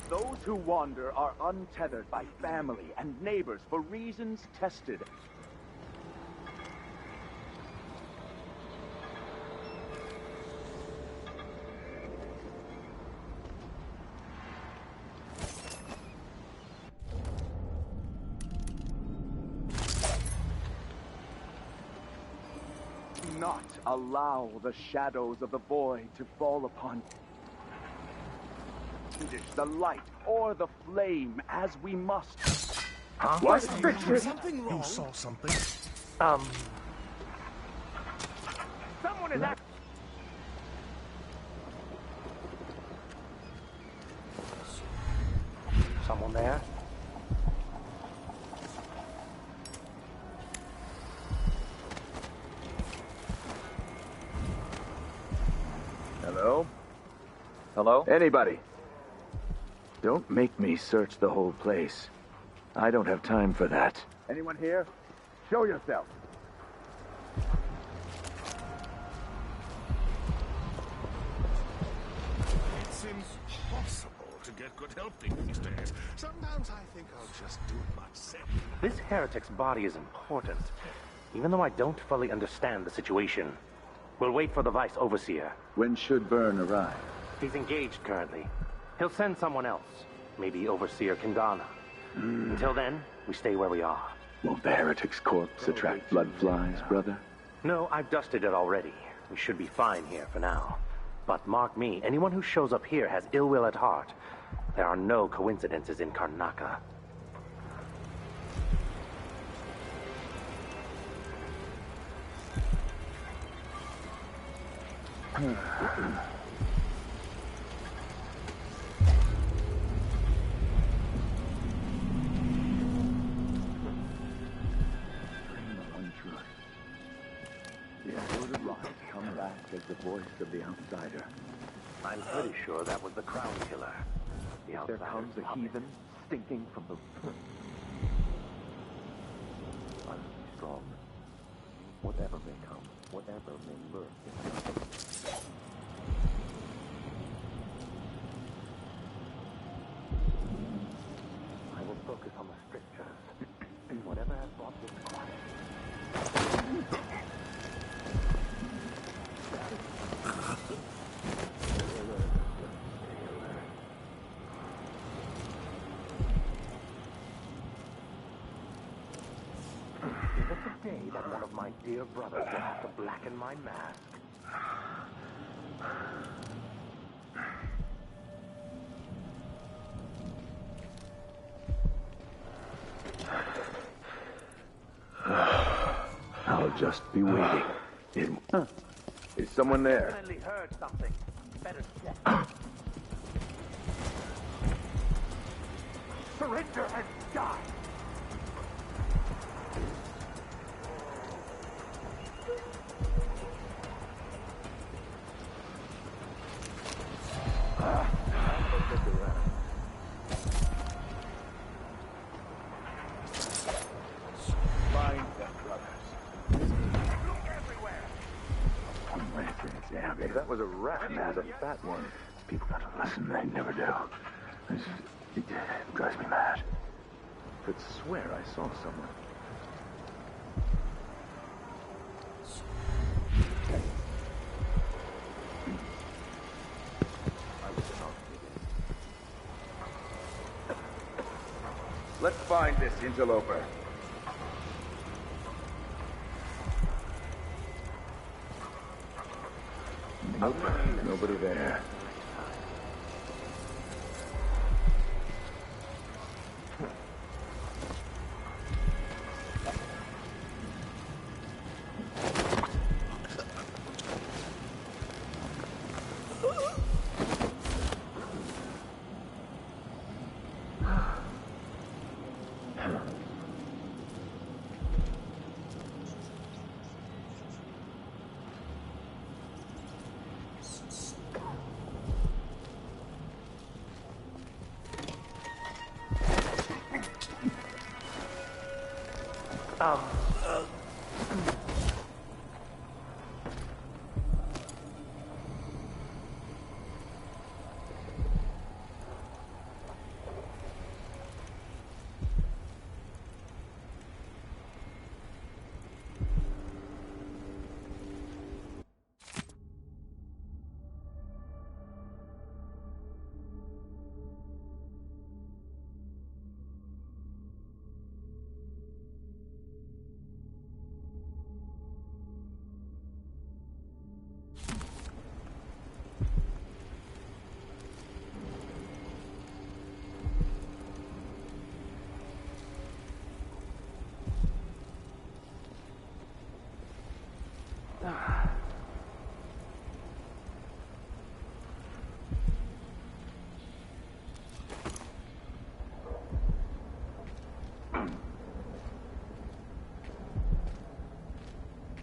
Those who wander are untethered by family and neighbors for reasons tested. Not allow the shadows of the void to fall upon the light or the flame as we must. Huh? What's something wrong? You saw something? Someone is at. Someone there? Hello? Hello? Anybody? Don't make me search the whole place. I don't have time for that. Anyone here? Show yourself. It seems possible to get good help these days. Sometimes I think I'll just do it myself. This heretic's body is important, even though I don't fully understand the situation. We'll wait for the Vice Overseer. When should Byrne arrive? He's engaged currently. He'll send someone else. Maybe Overseer Kendana. Until then, we stay where we are. Won't the heretic's corpse attract blood flies, brother? No, I've dusted it already. We should be fine here for now. But mark me, anyone who shows up here has ill will at heart. There are no coincidences in Karnaca. As the voice of the outsider. I'm pretty sure that was the Crown Killer. There comes a heathen stinking from the... I will be strong. Whatever may come, whatever may lurk. I will focus on the strictures. Whatever has brought this quiet. dear brothers will have to blacken my mask. I'll just be waiting. Is someone there? Definitely heard something. Better check. Surrender and die! Find them, brothers. Look everywhere! If that was a rat, man, it was a fat one. People gotta listen, they never do. It drives me mad. Could swear I saw someone. Let's find this interloper. Nope, nobody there.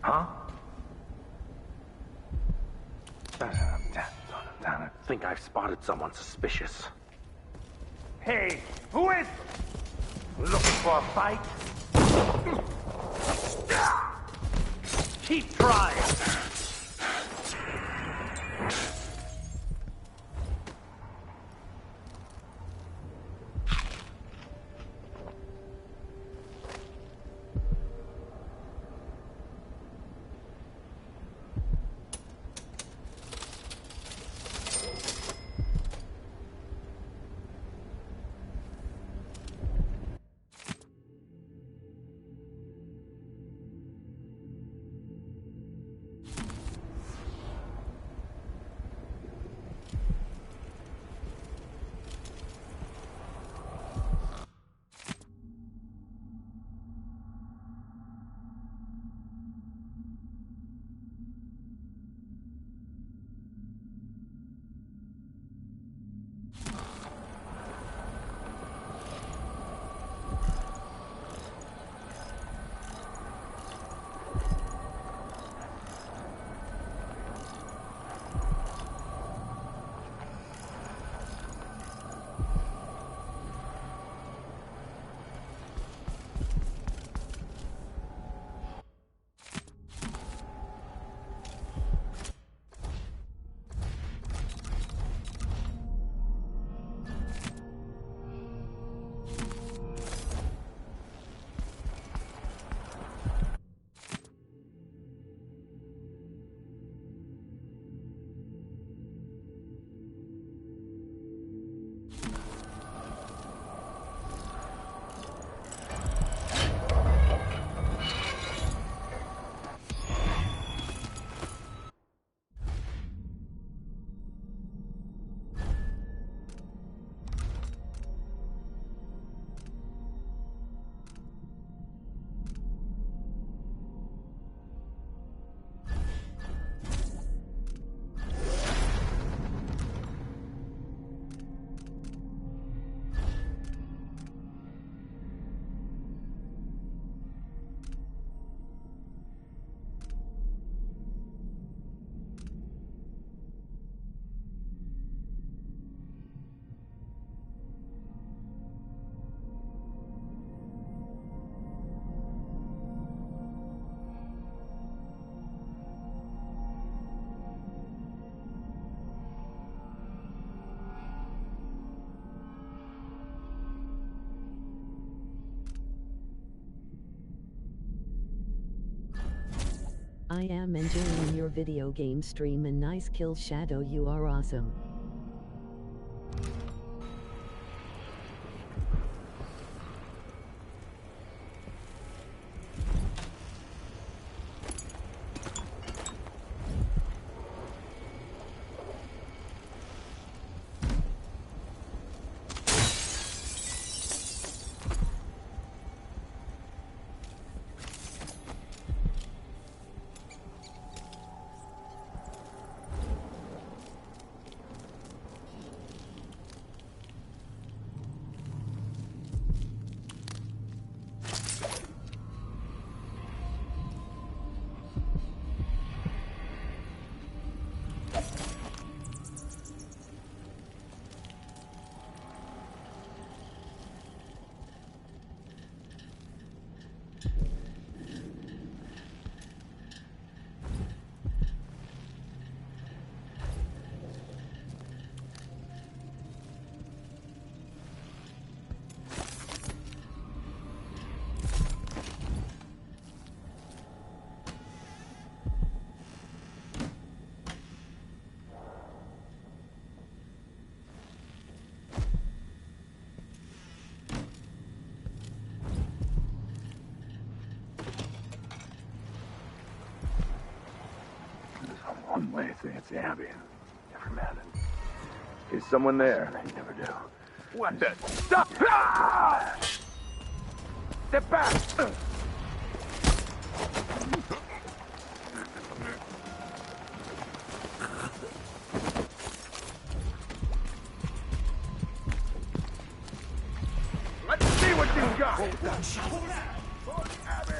Huh? I think I've spotted someone suspicious. Hey, who is looking for a fight? Keep trying. I am enjoying your video game stream and nice kill, Shadow, you are awesome. One way to say it's Abby. Never met him. Is someone there? I never do. What the? Stop! Ah! Step back! Let's see what you got! Hold that shot! Hold that! Abby!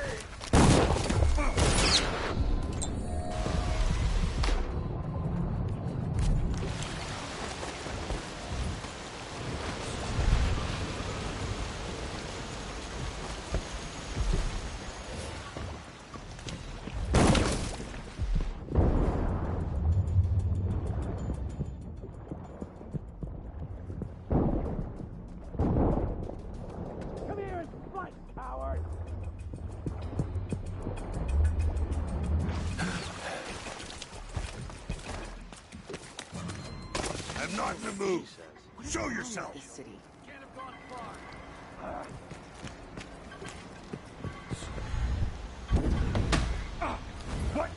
I'm not in the move. Show yourself. City. Can't have gone far. What?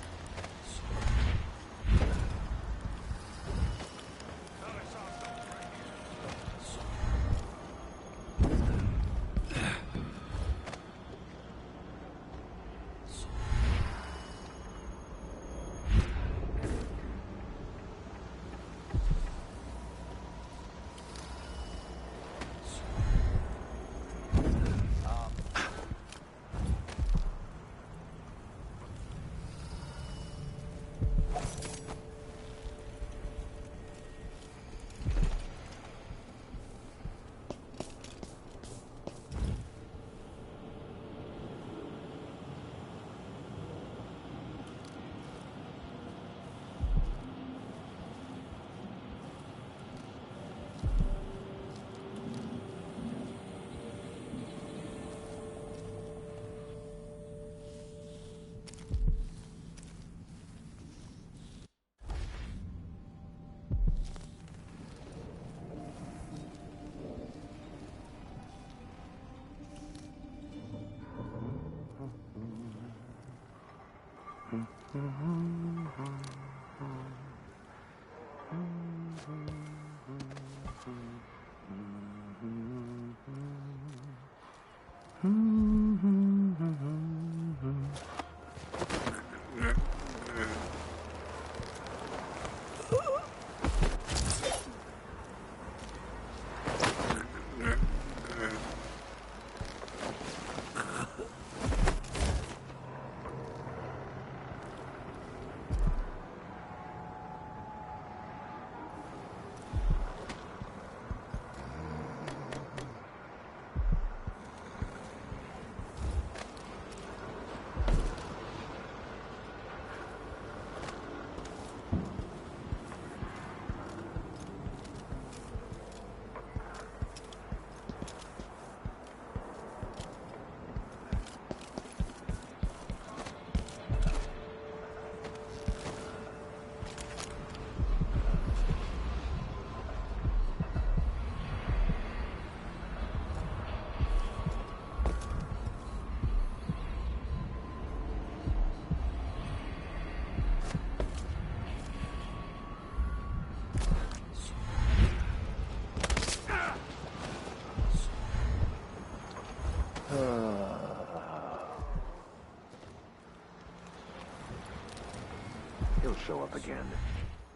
He'll show up again.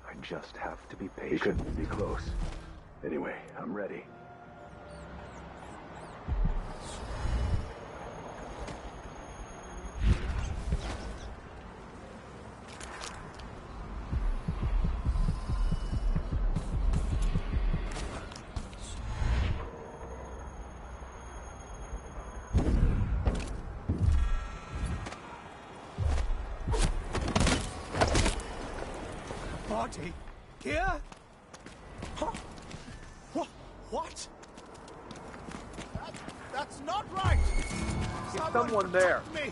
I just have to be patient. He could be close. Anyway, I'm ready. Body? Here? Huh? What? That's not right! There's someone there. Me.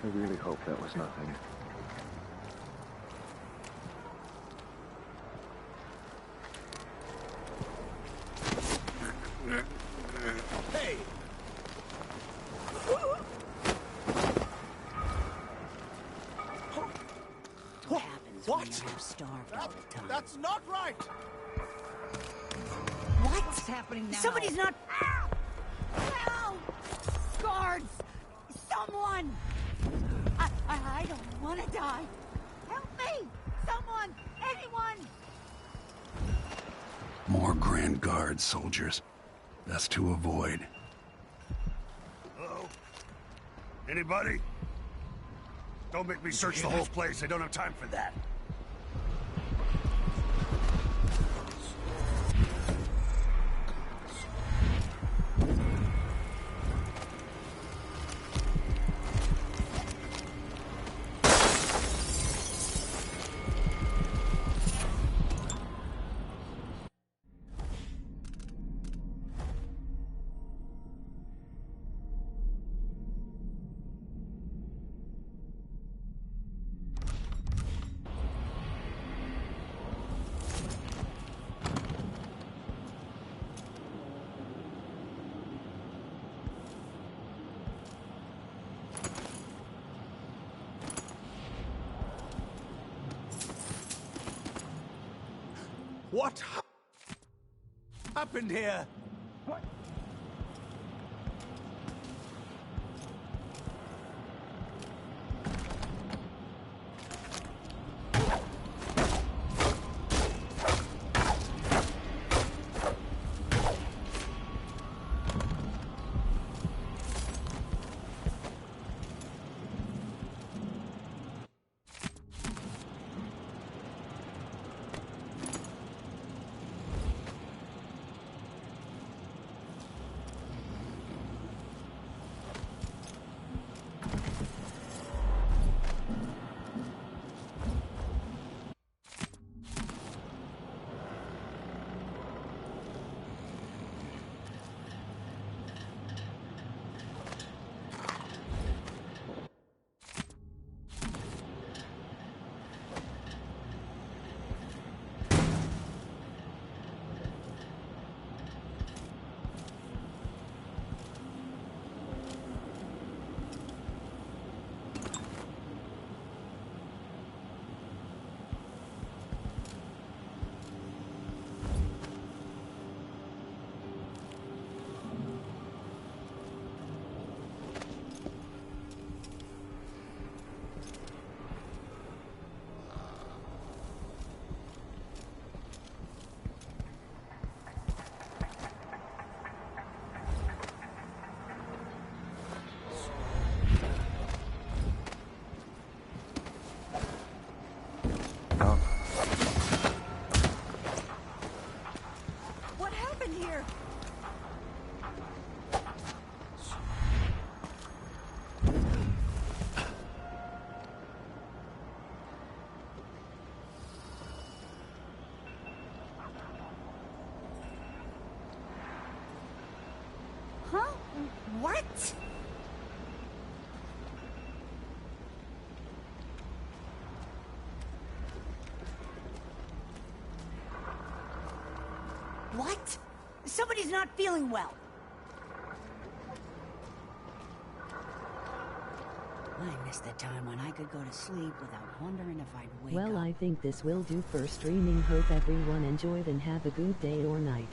I really hope that was nothing. Hey! What happens when you're starved all the time? That's not right! What's happening now? Somebody's not... Ah! Help! Guards! Someone! I don't want to die. Help me! Someone! Anyone! More Grand Guard soldiers. Best to avoid. Hello? Anybody? Don't make me search the whole place. I don't have time for that. What happened here? What? in here? Huh? What? What? Somebody's not feeling well. I missed the time when I could go to sleep without wondering if I'd wake up. Well, I think this will do for streaming. Hope everyone enjoyed and have a good day or night.